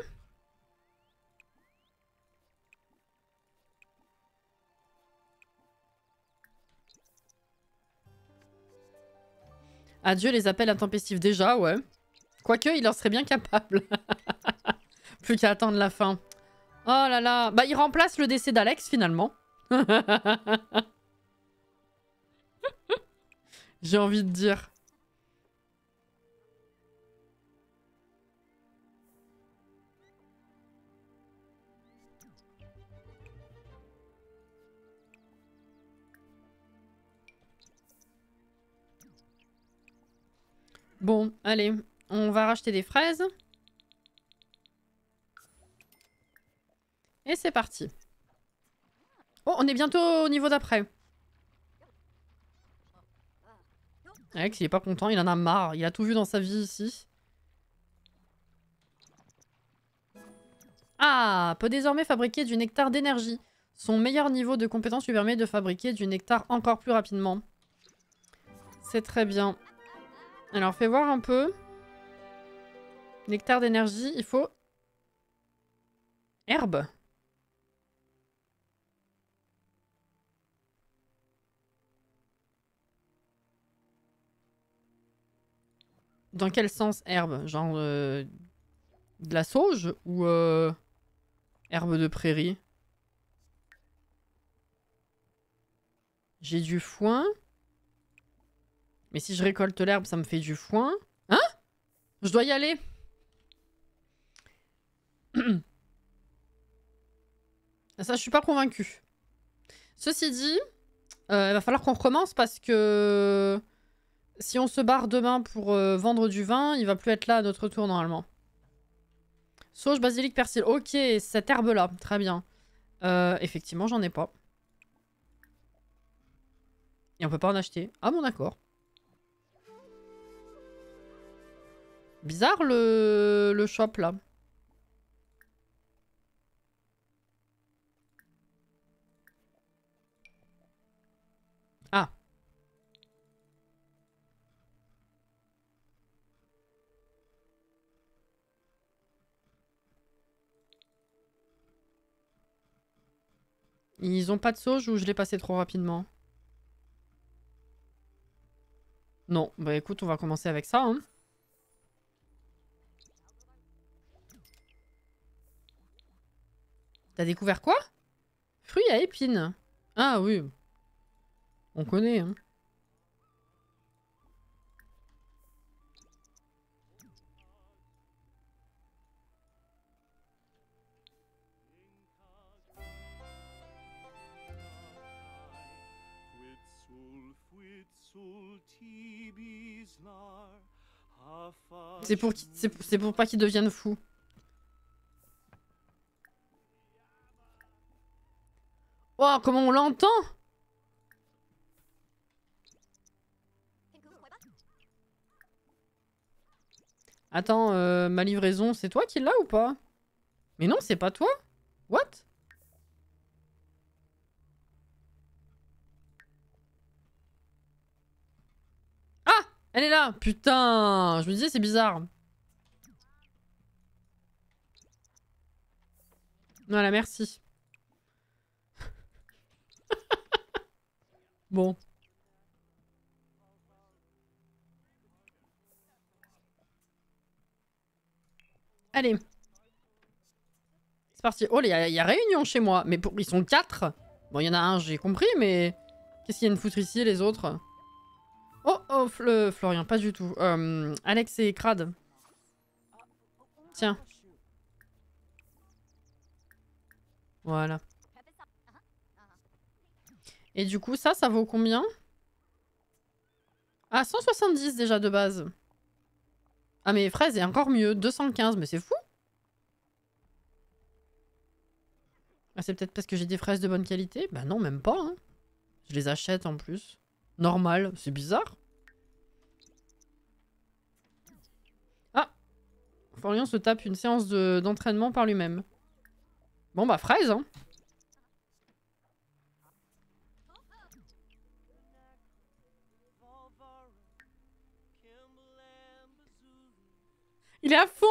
Adieu les appels intempestifs. Déjà, ouais. Quoique, il en serait bien capable. Plus qu'à attendre la fin. Oh là là. Bah, il remplace le décès d'Alex, finalement. J'ai envie de dire. Bon, allez. On va racheter des fraises. Et c'est parti. Oh, on est bientôt au niveau d'après. Alex, il est pas content, il en a marre. Il a tout vu dans sa vie ici. Ah, peut désormais fabriquer du nectar d'énergie. Son meilleur niveau de compétence lui permet de fabriquer du nectar encore plus rapidement. C'est très bien. Alors, fais voir un peu. Nectar d'énergie, il faut... Herbe. Dans quel sens herbe? Genre de la sauge ou herbe de prairie? J'ai du foin. Mais si je récolte l'herbe, ça me fait du foin. Hein? Je dois y aller. Ça, je suis pas convaincue. Ceci dit, il va falloir qu'on recommence parce que si on se barre demain pour vendre du vin, il va plus être là à notre tour normalement. Sauge, basilic, persil. Ok, cette herbe-là. Très bien. Effectivement, j'en ai pas. Et on peut pas en acheter. Ah bon, d'accord. Bizarre le shop là. Ah. Ils ont pas de sauge ou je l'ai passé trop rapidement? Non. Bah écoute, on va commencer avec ça. Hein. T'as découvert quoi? Fruits à épines. Ah oui. On connaît. Hein. C'est pour pas qu'ils deviennent fous. Oh, comment on l'entend? Attends, ma livraison, c'est toi qui l'as ou pas? Mais non, c'est pas toi. What? Ah! Elle est là! Putain! Je me disais, c'est bizarre. Voilà, merci. Bon. Allez. C'est parti. Oh, il y a réunion chez moi. Mais ils sont 4. Bon, il y en a un, j'ai compris, mais... Qu'est-ce qu'il y a de foutre ici, les autres? Oh, oh, Florian, pas du tout. Alex et Crad. Tiens. Voilà. Et du coup, ça vaut combien? Ah, 170 déjà de base. Ah, mais fraise est encore mieux. 215, mais c'est fou. Ah, c'est peut-être parce que j'ai des fraises de bonne qualité? Bah non, même pas. Hein. Je les achète en plus. Normal, c'est bizarre. Ah! Florian se tape une séance d'entraînement par lui-même. Bon bah fraise, hein. Il est à fond!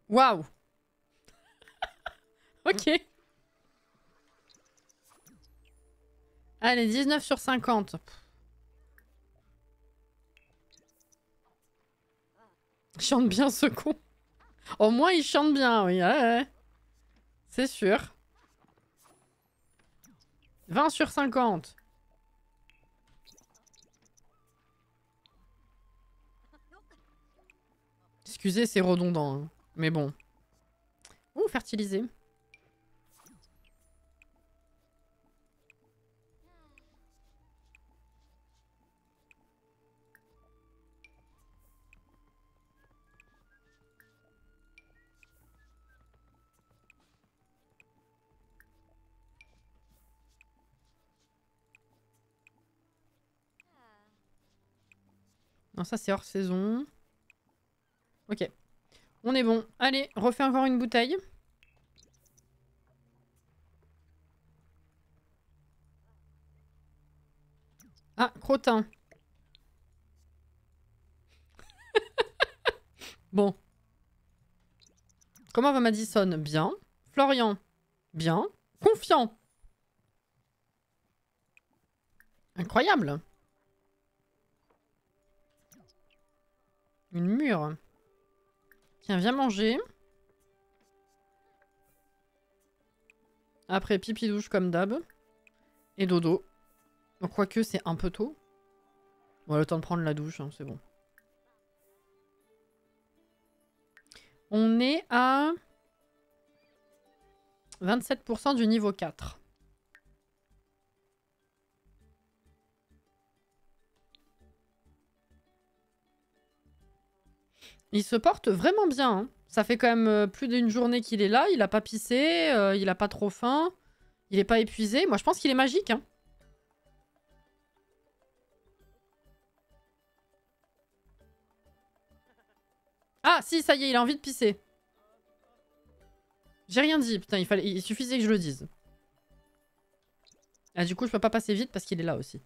Waouh! Ok. Allez, 19 sur 50. Il chante bien ce con. Au moins, il chante bien, oui. Ouais. C'est sûr. 20 sur 50. Excusez, c'est redondant. Hein. Mais bon. Ouh, fertiliser. Non, ça c'est hors saison. Ok. On est bon. Allez, refais encore une bouteille. Ah, crottin. Bon. Comment va Madison? Bien. Florian? Bien. Confiant. Incroyable. Une mûre. Tiens, viens manger. Après, pipi douche comme d'hab. Et dodo. Donc, quoique, c'est un peu tôt. Bon, le temps de prendre la douche, hein, c'est bon. On est à 27% du niveau 4. Il se porte vraiment bien. Hein. Ça fait quand même plus d'une journée qu'il est là. Il a pas pissé, il a pas trop faim. Il est pas épuisé. Moi, je pense qu'il est magique. Hein. Ah, si, ça y est, il a envie de pisser. J'ai rien dit. Putain, il suffisait que je le dise. Ah, du coup, je peux pas passer vite parce qu'il est là aussi.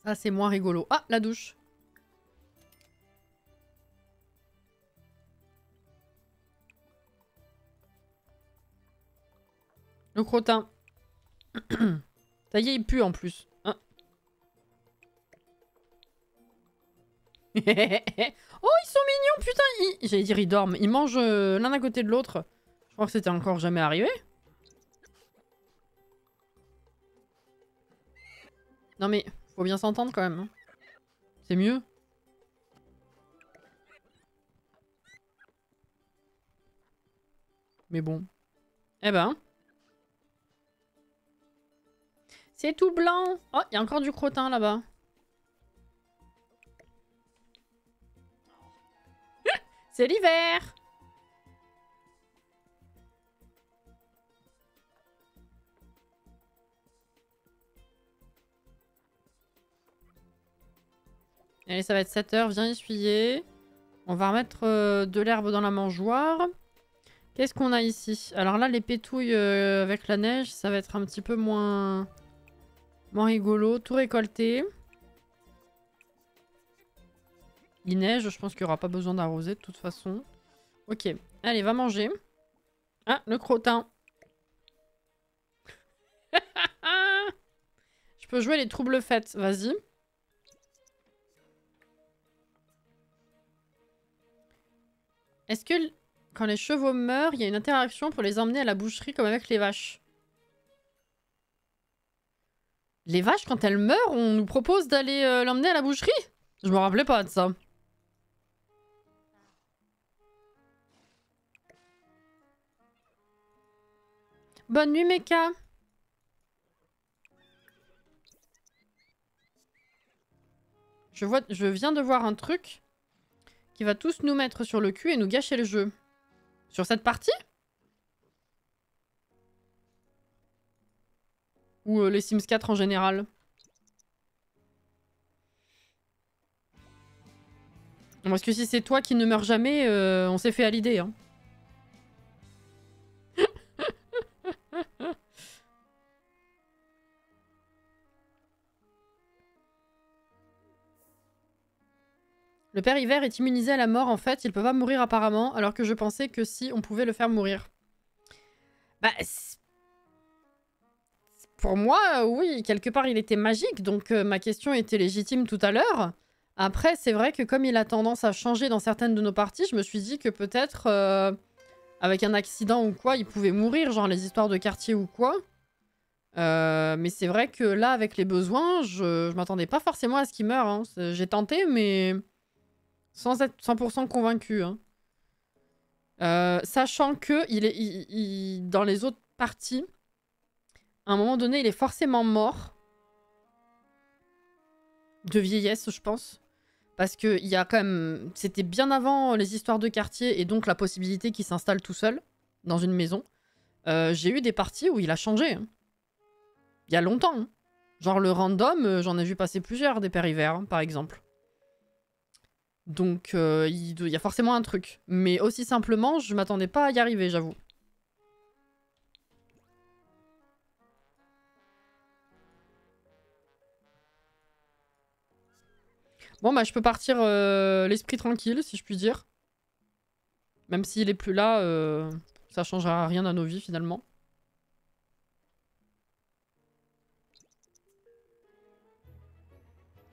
Ça, c'est moins rigolo. Ah, la douche. Le crottin. Ça y est, il pue en plus. Hein. Oh, ils sont mignons, putain. J'allais dire, ils dorment. Ils mangent l'un à côté de l'autre. Je crois que c'était encore jamais arrivé. Non mais, faut bien s'entendre quand même. Hein. C'est mieux. Mais bon. Eh ben. C'est tout blanc. Oh, il y a encore du crottin là-bas. C'est l'hiver. Allez, ça va être 7 h. Viens essuyer. On va remettre de l'herbe dans la mangeoire. Qu'est-ce qu'on a ici? Alors là, les pétouilles avec la neige, ça va être un petit peu moins rigolo. Tout récolté. Il neige, je pense qu'il n'y aura pas besoin d'arroser de toute façon. Ok, allez, va manger. Ah, le crottin. Je peux jouer les troubles fêtes, vas-y. Est-ce que quand les chevaux meurent, il y a une interaction pour les emmener à la boucherie comme avec les vaches? Les vaches, quand elles meurent, on nous propose d'aller l'emmener à la boucherie? Je me rappelais pas de ça. Bonne nuit, Mecha. Je viens de voir un truc qui va tous nous mettre sur le cul et nous gâcher le jeu. Sur cette partie? Ou les Sims 4 en général? Parce que si c'est toi qui ne meurs jamais, on s'est fait à l'idée. Hein. Le père hiver est immunisé à la mort, en fait. Il peut pas mourir apparemment, alors que je pensais que si, on pouvait le faire mourir. Bah... Pour moi, oui, quelque part, il était magique, donc ma question était légitime tout à l'heure. Après, c'est vrai que comme il a tendance à changer dans certaines de nos parties, je me suis dit que peut-être, avec un accident ou quoi, il pouvait mourir, genre les histoires de quartier ou quoi. Mais c'est vrai que là, avec les besoins, je m'attendais pas forcément à ce qu'il meure. Hein. J'ai tenté, mais sans être 100% convaincu. Hein. Sachant que dans les autres parties, à un moment donné, il est forcément mort. De vieillesse, je pense. Parce que il y a quand même... C'était bien avant les histoires de quartier et donc la possibilité qu'il s'installe tout seul dans une maison. J'ai eu des parties où il a changé. Hein. Il y a longtemps. Hein. Genre le random, j'en ai vu passer plusieurs des pères hiver, hein, par exemple. Donc il y a forcément un truc. Mais aussi simplement, je m'attendais pas à y arriver, j'avoue. Bon, bah, je peux partir l'esprit tranquille, si je puis dire. Même s'il est plus là, ça changera rien à nos vies, finalement.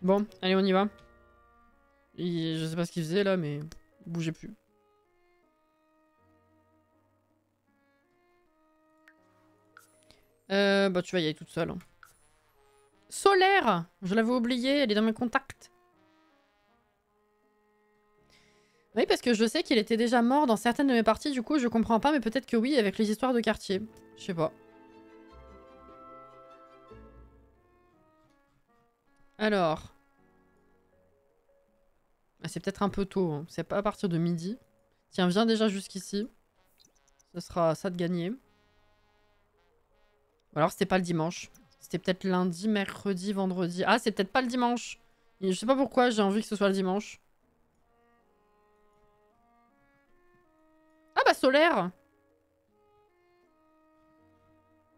Bon, allez, on y va. Je sais pas ce qu'il faisait, là, mais il bougeait plus. Bah, tu vas y aller toute seule. Hein. Solaire! Je l'avais oublié, elle est dans mes contacts. Oui, parce que je sais qu'il était déjà mort dans certaines de mes parties, du coup je comprends pas, mais peut-être que oui, avec les histoires de quartier. Je sais pas. Alors... Ah, c'est peut-être un peu tôt, hein. C'est pas à partir de midi. Tiens, viens déjà jusqu'ici. Ce sera ça de gagner. Ou alors c'était pas le dimanche. C'était peut-être lundi, mercredi, vendredi. Ah, c'est peut-être pas le dimanche. Je sais pas pourquoi j'ai envie que ce soit le dimanche. Ah bah solaire!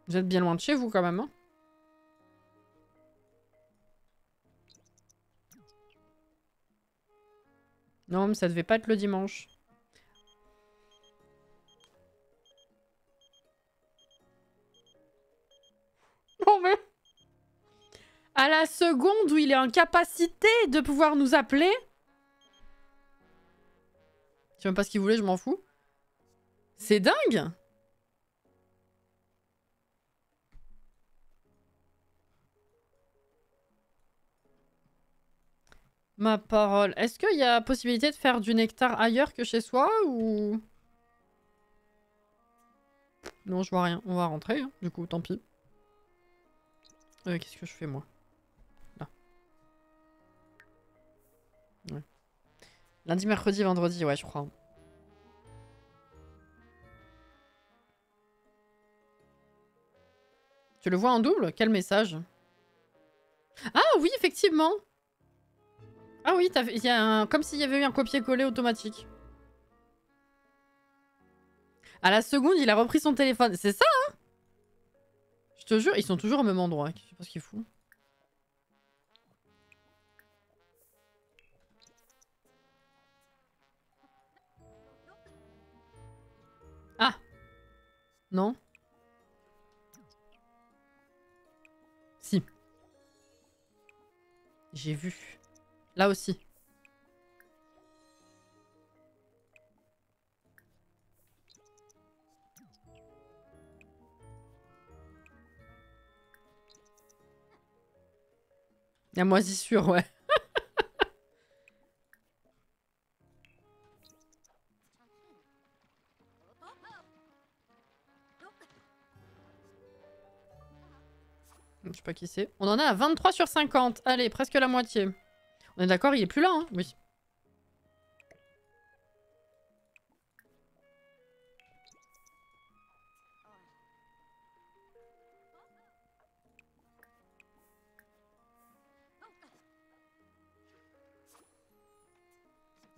Vous êtes bien loin de chez vous quand même, hein? Non, mais ça devait pas être le dimanche. Non mais... À la seconde où il est en capacité de pouvoir nous appeler... Je sais même pas ce qu'il voulait, je m'en fous. C'est dingue! Ma parole. Est-ce qu'il y a possibilité de faire du nectar ailleurs que chez soi ou... Non, je vois rien. On va rentrer, hein. Du coup, tant pis. Qu'est-ce que je fais, moi? Là. Ouais. Lundi, mercredi, vendredi, ouais, je crois. Tu le vois en double? Quel message? Ah oui, effectivement! Ah oui, il y a un... comme s'il y avait eu un copier-coller automatique. À la seconde, il a repris son téléphone. C'est ça, hein? Je te jure, ils sont toujours au même endroit. Je sais pas ce qu'il fout. Ah! Non? Si. J'ai vu. Là aussi. La moisissure, ouais. Je sais pas qui c'est. On en a à 23 sur 50. Allez, presque la moitié. On est d'accord, il est plus là, hein? Oui.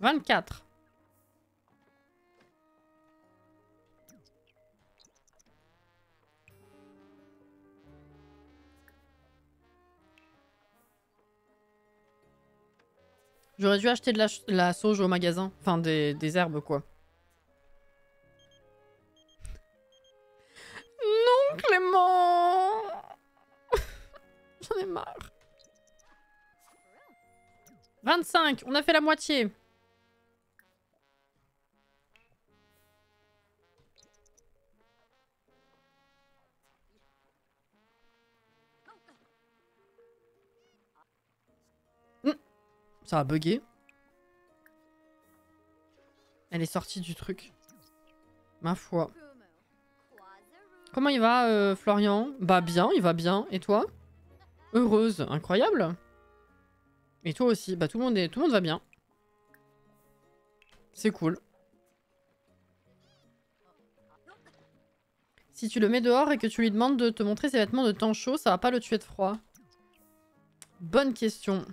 « 24. » J'aurais dû acheter de la sauge au magasin. Enfin, des herbes, quoi. Non, Clément! J'en ai marre. 25, on a fait la moitié. Ça a bugué. Elle est sortie du truc. Ma foi. Comment il va, Florian? Bah bien, il va bien. Et toi? Heureuse. Incroyable. Et toi aussi. Bah tout le monde va bien. C'est cool. Si tu le mets dehors et que tu lui demandes de te montrer ses vêtements de temps chaud, ça va pas le tuer de froid? Bonne question.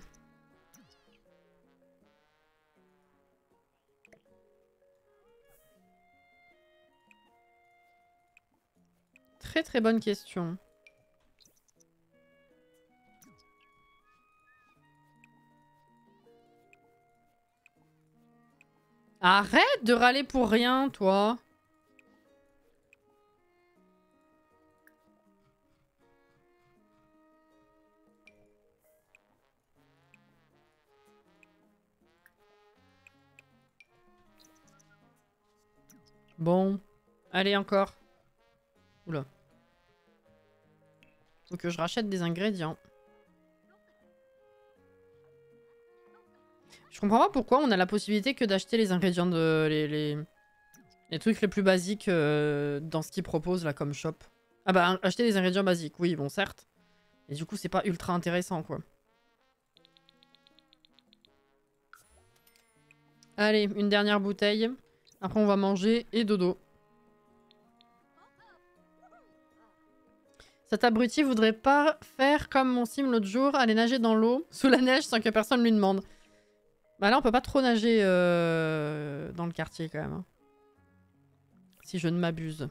Très très bonne question. Arrête de râler pour rien, toi. Bon. Allez, encore. Oula. Faut que je rachète des ingrédients. Je comprends pas pourquoi on a la possibilité que d'acheter les ingrédients de... les trucs les plus basiques dans ce qu'ils proposent là comme shop. Ah bah, acheter des ingrédients basiques, oui, bon, certes. Et du coup, c'est pas ultra intéressant, quoi. Allez, une dernière bouteille. Après, on va manger et dodo. Cet abruti voudrait pas faire comme mon sim l'autre jour, aller nager dans l'eau, sous la neige, sans que personne lui demande. Bah là, on peut pas trop nager dans le quartier, quand même. Hein. Si je ne m'abuse.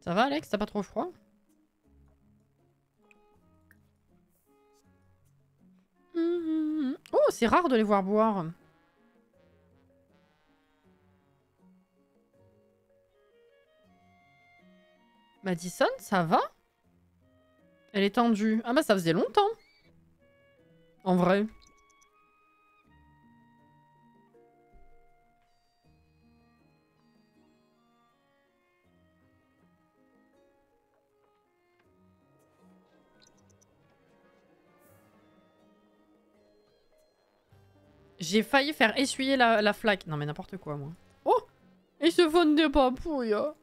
Ça va, Alex? T'as pas trop froid? Oh, c'est rare de les voir boire. Madison, ça va? Elle est tendue. Ah bah ça faisait longtemps. En vrai. J'ai failli faire essuyer la flaque. Non mais n'importe quoi, moi. Oh! Ils se font des papouilles. Hein.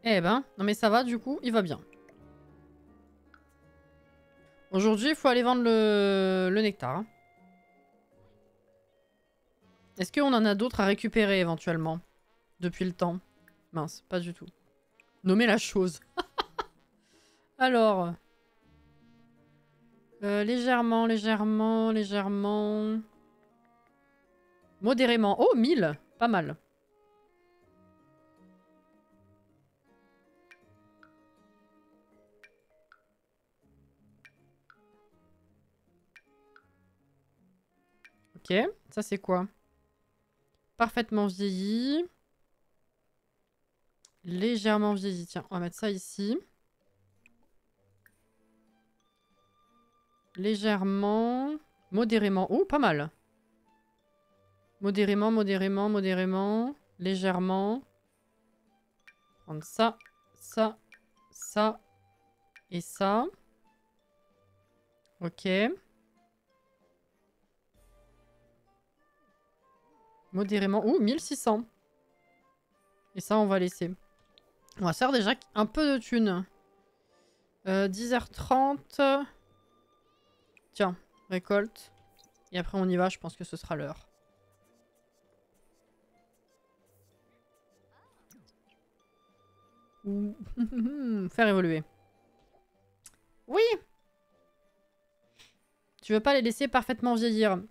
Eh ben, non mais ça va du coup, il va bien. Aujourd'hui, il faut aller vendre le nectar. Hein. Est-ce qu'on en a d'autres à récupérer éventuellement? Depuis le temps. Mince, pas du tout. Nommer la chose. Alors... légèrement, légèrement, légèrement... Modérément. Oh, 1000! Pas mal. Ok, ça c'est quoi? Parfaitement vieilli. Légèrement vieilli. Tiens, on va mettre ça ici. Légèrement. Modérément. Oh, pas mal. Modérément, modérément, modérément. Légèrement. Prendre ça, ça, ça et ça. Ok. Modérément. Ouh, 1600. Et ça, on va laisser. On va se faire déjà un peu de thunes. 10h30. Tiens, récolte. Et après, on y va. Je pense que ce sera l'heure. Faire évoluer. Oui! Tu veux pas les laisser parfaitement vieillir?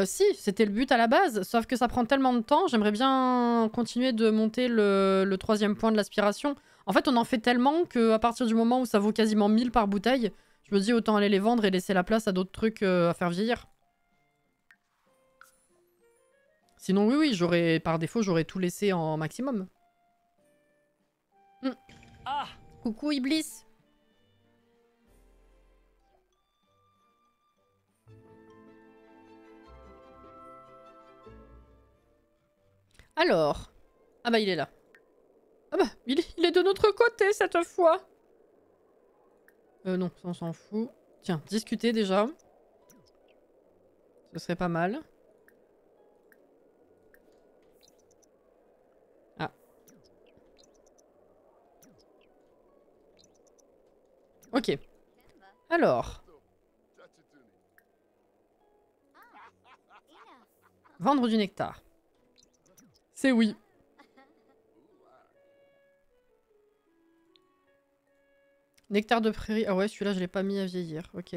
Si, c'était le but à la base, sauf que ça prend tellement de temps, j'aimerais bien continuer de monter le troisième point de l'aspiration. En fait, on en fait tellement qu'à partir du moment où ça vaut quasiment 1000 par bouteille, je me dis autant aller les vendre et laisser la place à d'autres trucs à faire vieillir. Sinon, oui, j'aurais par défaut, j'aurais tout laissé en maximum. Ah, coucou Iblis. Alors. Ah bah il est là. Ah bah il est de notre côté cette fois. Non, ça on s'en fout. Tiens, discuter déjà. Ce serait pas mal. Ah. Ok. Alors. Vendre du nectar. C'est oui. Nectar de prairie. Ah ouais, celui-là, je l'ai pas mis à vieillir. Ok.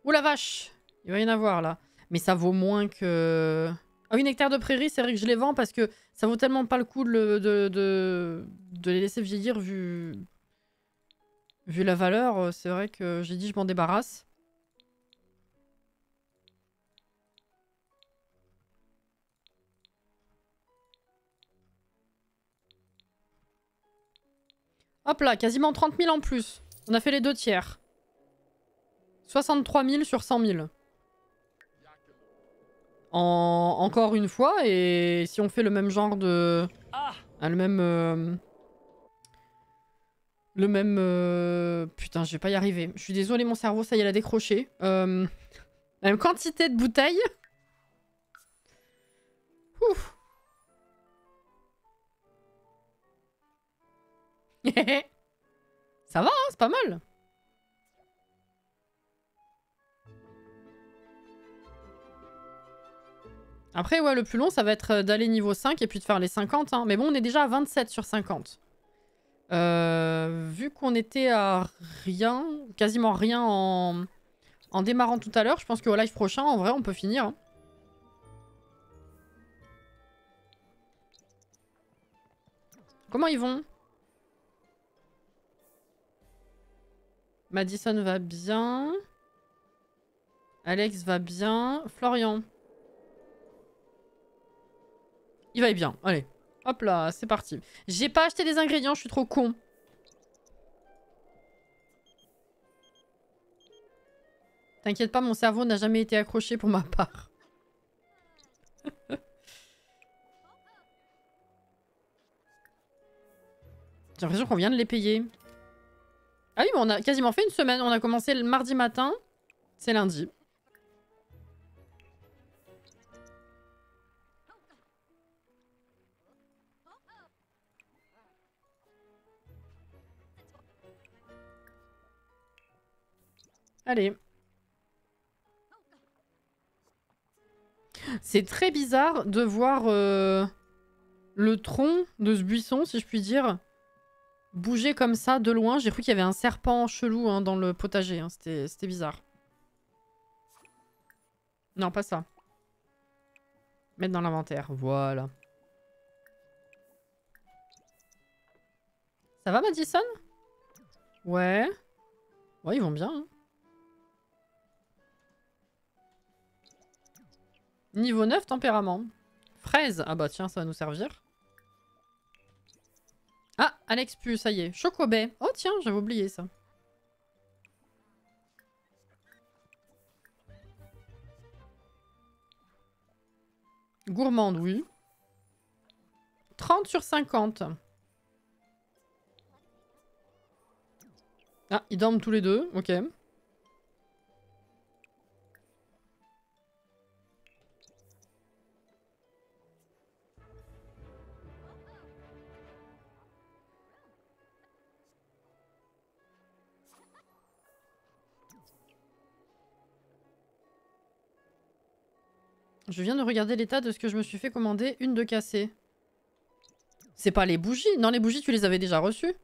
Ouh la vache! Il va y en avoir là. Mais ça vaut moins que... Ah oui, nectar de prairie, c'est vrai que je les vends parce que ça vaut tellement pas le coup de les laisser vieillir vu la valeur. C'est vrai que j'ai dit je m'en débarrasse. Hop là, quasiment 30 000 en plus. On a fait les 2/3. 63 000 sur 100 000. Encore une fois, et si on fait le même genre de... Ah, le même... Putain, je vais pas y arriver. Je suis désolée, mon cerveau, ça y est, il a décroché. La même quantité de bouteilles. Ouf. Ça va, hein, c'est pas mal. Après, ouais, le plus long, ça va être d'aller niveau 5 et puis de faire les 50. Hein. Mais bon, on est déjà à 27 sur 50. Vu qu'on était à rien, quasiment rien en démarrant tout à l'heure, je pense qu'au live prochain, en vrai, on peut finir. Hein. Comment ils vont? Madison va bien. Alex va bien. Florian. Il va bien. Allez. Hop là, c'est parti. J'ai pas acheté des ingrédients, je suis trop con. T'inquiète pas, mon cerveau n'a jamais été accroché pour ma part. J'ai l'impression qu'on vient de les payer. Ah oui, mais on a quasiment fait une semaine. On a commencé le mardi matin. C'est lundi. Allez. C'est très bizarre de voir le tronc de ce buisson, si je puis dire, bouger comme ça de loin. J'ai cru qu'il y avait un serpent chelou hein, dans le potager. Hein. C'était bizarre. Non, pas ça. Mettre dans l'inventaire. Voilà. Ça va, Madison? Ouais. Ouais, ils vont bien. Hein. Niveau 9, tempérament. Fraise. Ah bah tiens, ça va nous servir. Ah, Alex Pu, ça y est. Chocobay. Oh tiens, j'avais oublié ça. Gourmande, oui. 30 sur 50. Ah, ils dorment tous les deux. Ok. Je viens de regarder l'état de ce que je me suis fait commander. Une de cassée. C'est pas les bougies. Non, les bougies, tu les avais déjà reçues.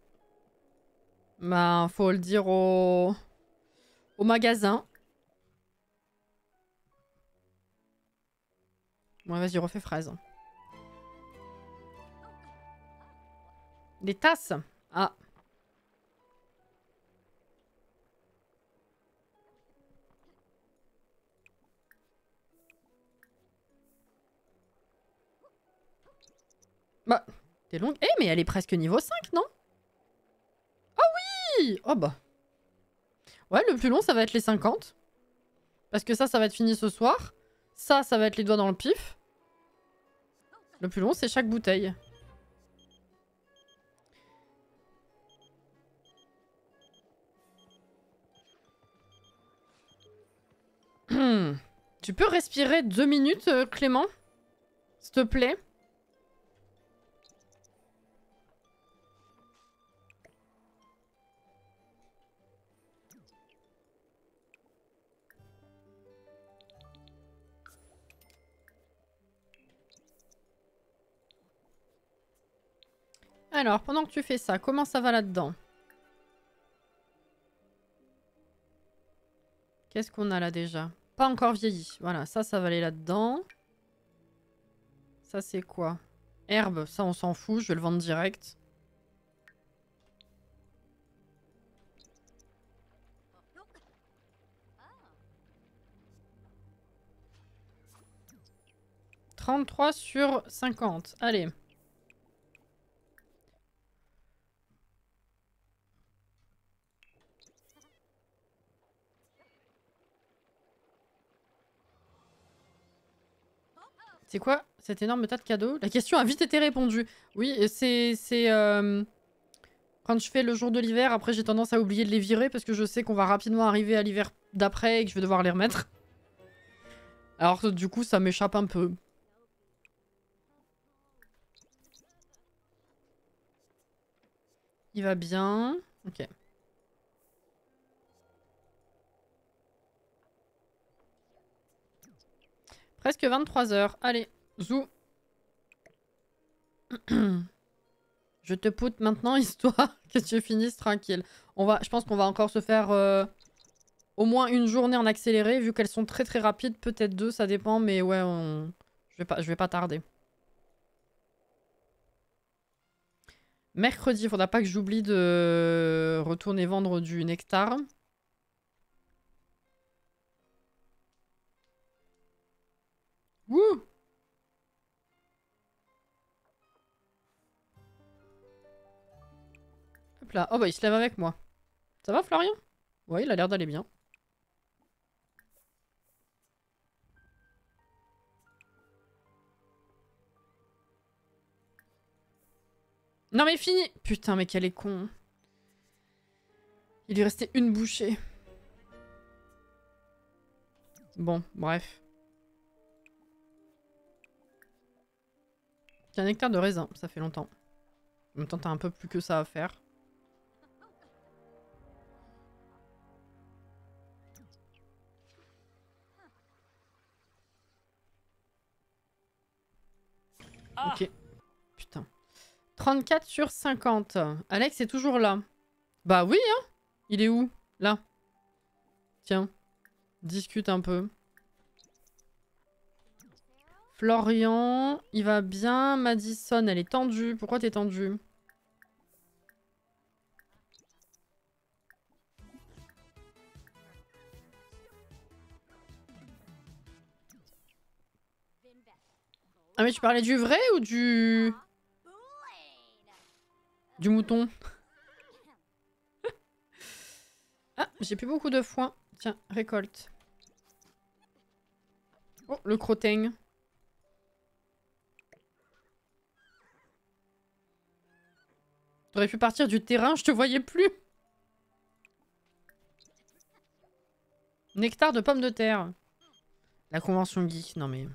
Bah, faut le dire au magasin. Ouais, vas-y, refais fraise. Des tasses. Ah. Bah, t'es longue. Eh, mais elle est presque niveau 5, non? Ah oui! Oh bah. Ouais, le plus long, ça va être les 50. Parce que ça va être fini ce soir. Ça va être les doigts dans le pif. Le plus long, c'est chaque bouteille. Tu peux respirer 2 minutes, Clément? S'il te plaît? Alors, pendant que tu fais ça, comment ça va là-dedans? Qu'est-ce qu'on a là déjà? Pas encore vieilli. Voilà, ça va aller là-dedans. Ça, c'est quoi? Herbe, ça, on s'en fout. Je vais le vendre direct. « 33 sur 50. Allez. C'est quoi cet énorme tas de cadeaux? La question a vite été répondue. Oui, c'est... Quand je fais le jour de l'hiver, après j'ai tendance à oublier de les virer parce que je sais qu'on va rapidement arriver à l'hiver d'après et que je vais devoir les remettre. Alors du coup, ça m'échappe un peu. Il va bien. Ok. Presque 23 h. Allez, zou. Je te poute maintenant, histoire que tu finisses tranquille. Je pense qu'on va encore se faire au moins une journée en accéléré, vu qu'elles sont très très rapides. Peut-être deux, ça dépend, mais ouais, je vais pas tarder. Mercredi, faudra pas que j'oublie de retourner vendre du nectar. Wouh! Hop là. Oh bah il se lève avec moi. Ça va Florian? Ouais, il a l'air d'aller bien. Non mais fini! Putain mais quel est con. Il lui restait une bouchée. Bon, bref. C'est un nectar de raisin, ça fait longtemps. En même temps, t'as un peu plus que ça à faire. Ok. Putain. 34 sur 50. Alex est toujours là. Bah oui, hein. Il est où? Là. Tiens. Discute un peu. Florian, il va bien. Madison, elle est tendue. Pourquoi t'es tendue? Ah mais tu parlais du vrai ou du... Du mouton? Ah, j'ai plus beaucoup de foin. Tiens, récolte. Oh, le crottin. T'aurais pu partir du terrain, je te voyais plus. Nectar de pommes de terre. La convention geek, non mais...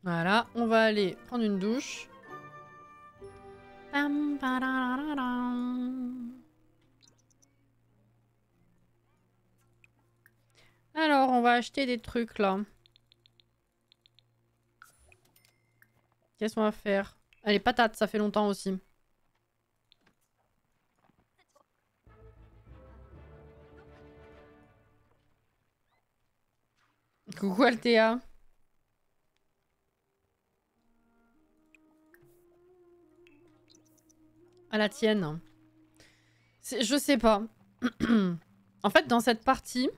Voilà, on va aller prendre une douche. Alors, on va acheter des trucs là. Qu'est-ce qu'on va faire? Allez, patates, ça fait longtemps aussi. Coucou Althea. À la tienne. Je sais pas. En fait, dans cette partie...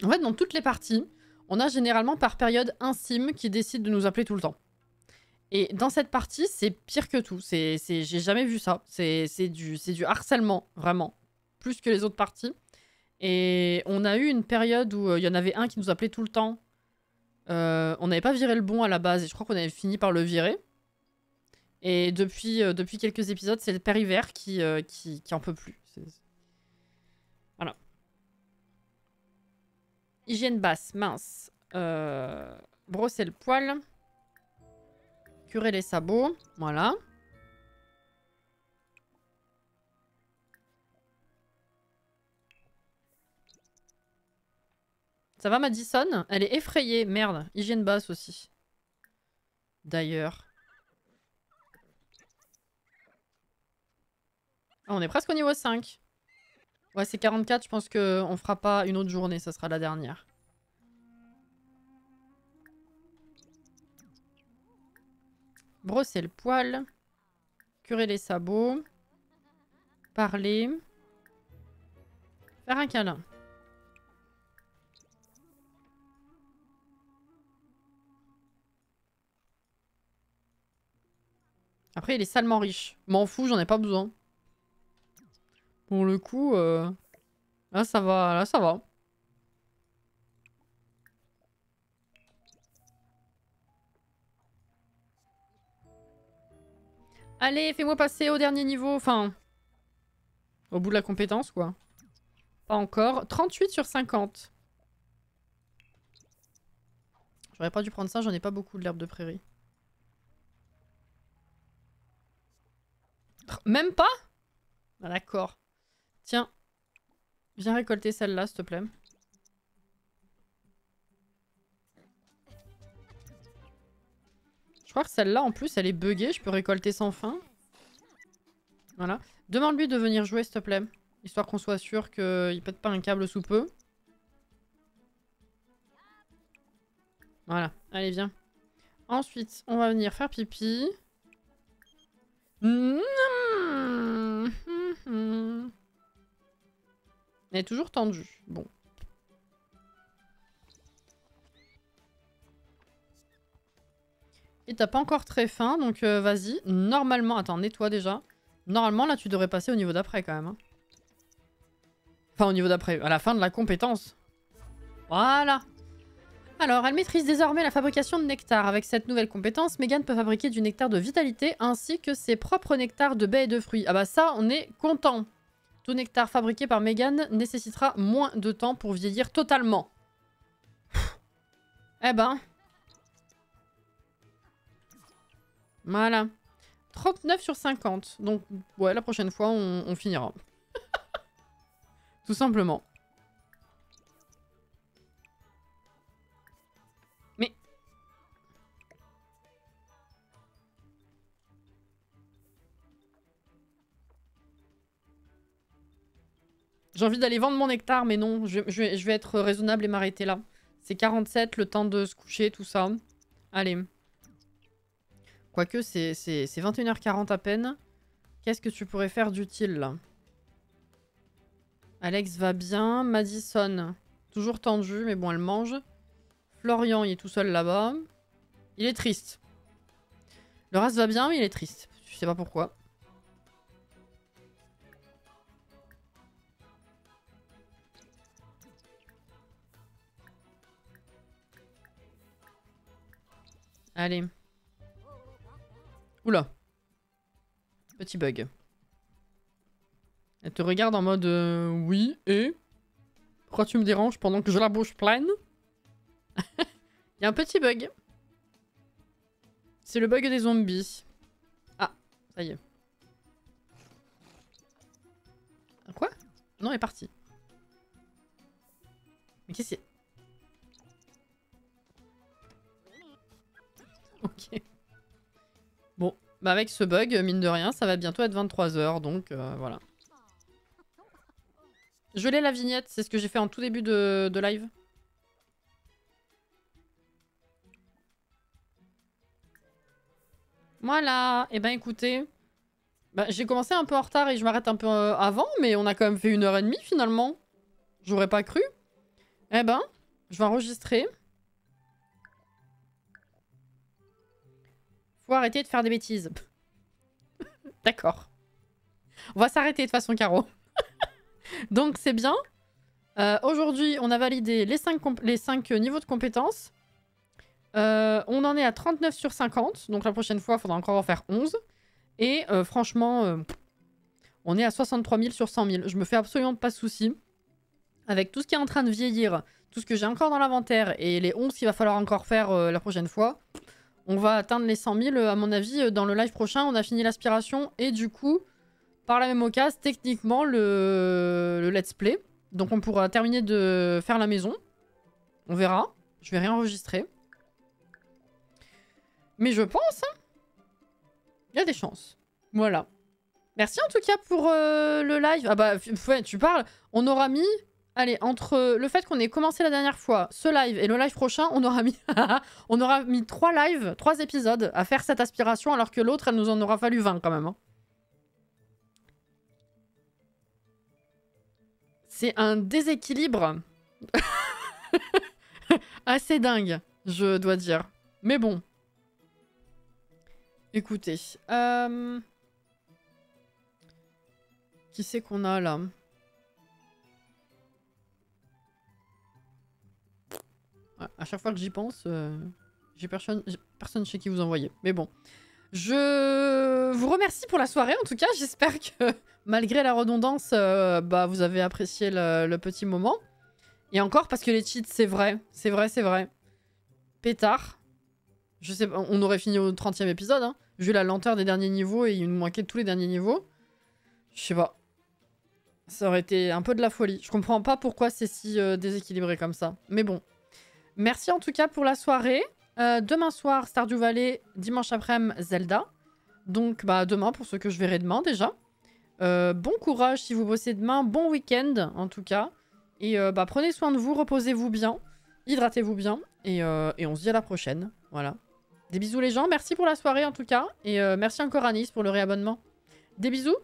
En fait, dans toutes les parties, on a généralement par période un sim qui décide de nous appeler tout le temps. Et dans cette partie, c'est pire que tout. J'ai jamais vu ça. C'est du harcèlement, vraiment. Plus que les autres parties. Et on a eu une période où il y en avait un qui nous appelait tout le temps. On n'avait pas viré le bon à la base. Et je crois qu'on avait fini par le virer. Et depuis quelques épisodes, c'est le père hiver qui en peut plus. Voilà. Hygiène basse, mince. Brosser le poil. Curer les sabots. Voilà. Ça va Madison? Elle est effrayée. Merde. Hygiène basse aussi. D'ailleurs. Ah, on est presque au niveau 5. Ouais, c'est 44. Je pense qu'on fera pas une autre journée. Ça sera la dernière. Brosser le poil. Curer les sabots. Parler. Faire un câlin. Après, il est salement riche. M'en fous, j'en ai pas besoin. Pour le coup, là ça va, là ça va. Allez, fais-moi passer au dernier niveau. Enfin, au bout de la compétence, quoi. Pas encore. 38 sur 50. J'aurais pas dû prendre ça, j'en ai pas beaucoup de l'herbe de prairie. Même pas? Ah, d'accord. Tiens. Viens récolter celle-là, s'il te plaît. Je crois que celle-là, en plus, elle est buggée. Je peux récolter sans fin. Voilà. Demande-lui de venir jouer, s'il te plaît. Histoire qu'on soit sûr qu'il pète pas un câble sous peu. Voilà. Allez, viens. Ensuite, on va venir faire pipi. Elle est toujours tendue. Bon. Et t'as pas encore très faim, donc vas-y. Normalement... Attends, nettoie déjà. Normalement, là, tu devrais passer au niveau d'après, quand même. Hein. Enfin, au niveau d'après. À la fin de la compétence. Voilà. Alors, elle maîtrise désormais la fabrication de nectar. Avec cette nouvelle compétence, Megan peut fabriquer du nectar de vitalité ainsi que ses propres nectars de baies et de fruits. Ah bah ça, on est content. Tout nectar fabriqué par Megan nécessitera moins de temps pour vieillir totalement. Eh ben. Voilà. 39 sur 50. Donc, ouais, la prochaine fois, on finira. Tout simplement. Mais... J'ai envie d'aller vendre mon nectar, mais non. Je vais être raisonnable et m'arrêter là. C'est 47, le temps de se coucher, tout ça. Allez. Quoique, c'est 21h40 à peine. Qu'est-ce que tu pourrais faire d'utile, là? Alex va bien. Madison, toujours tendu, mais bon, elle mange. Florian, il est tout seul là-bas. Il est triste. Le reste va bien, mais il est triste. Je sais pas pourquoi. Allez. Oula. Petit bug. Elle te regarde en mode oui, et pourquoi tu me déranges pendant que j'ai la bouche pleine? Il y a un petit bug. C'est le bug des zombies. Ah, ça y est. Quoi? Non, elle est partie. Mais qu'est-ce que c'est? Ok. Bon, bah avec ce bug, mine de rien, ça va bientôt être 23h, donc voilà. Je l'ai la vignette, c'est ce que j'ai fait en tout début de live. Voilà, et ben écoutez, bah, j'ai commencé un peu en retard et je m'arrête un peu avant, mais on a quand même fait 1h30 finalement. J'aurais pas cru. Eh ben, je vais enregistrer. Faut arrêter de faire des bêtises. D'accord. On va s'arrêter de toute façon, Caro. Donc c'est bien. Aujourd'hui, on a validé les 5 niveaux de compétences. On en est à 39 sur 50. Donc la prochaine fois, il faudra encore en faire 11. Et franchement, on est à 63 000 sur 100 000. Je me fais absolument pas de soucis. Avec tout ce qui est en train de vieillir, tout ce que j'ai encore dans l'inventaire et les 11 qu'il va falloir encore faire la prochaine fois, on va atteindre les 100 000 à mon avis dans le live prochain. On a fini l'aspiration et du coup, par la même occasion, techniquement, le let's play. Donc on pourra terminer de faire la maison. On verra. Je vais réenregistrer. Mais je pense, hein, il y a des chances. Voilà. Merci en tout cas pour le live. Ah bah, ouais, tu parles. On aura mis Allez, entre le fait qu'on ait commencé la dernière fois, ce live et le live prochain, on aura mis, on aura mis 3 lives, 3 épisodes à faire cette aspiration, alors que l'autre, elle nous en aura fallu 20 quand même. Hein. C'est un déséquilibre assez dingue, je dois dire. Mais bon. Écoutez. Qui c'est qu'on a là? À chaque fois que j'y pense, j'ai personne chez qui vous envoyer. Mais bon. Je vous remercie pour la soirée en tout cas. J'espère que malgré la redondance, bah, vous avez apprécié le petit moment. Et encore parce que les cheats, c'est vrai. C'est vrai, c'est vrai. Pétard. Je sais pas, on aurait fini au 30e épisode. Hein. Vu la lenteur des derniers niveaux et il nous manquait tous les derniers niveaux. Je sais pas. Ça aurait été un peu de la folie. Je comprends pas pourquoi c'est si déséquilibré comme ça. Mais bon. Merci en tout cas pour la soirée. Demain soir, Stardew Valley. Dimanche après-midi, Zelda. Donc bah, demain pour ceux que je verrai demain déjà. Bon courage si vous bossez demain. Bon week-end en tout cas. Et bah, prenez soin de vous, reposez-vous bien. Hydratez-vous bien. Et on se dit à la prochaine. Voilà. Des bisous les gens. Merci pour la soirée en tout cas. Et merci encore Anis pour le réabonnement. Des bisous.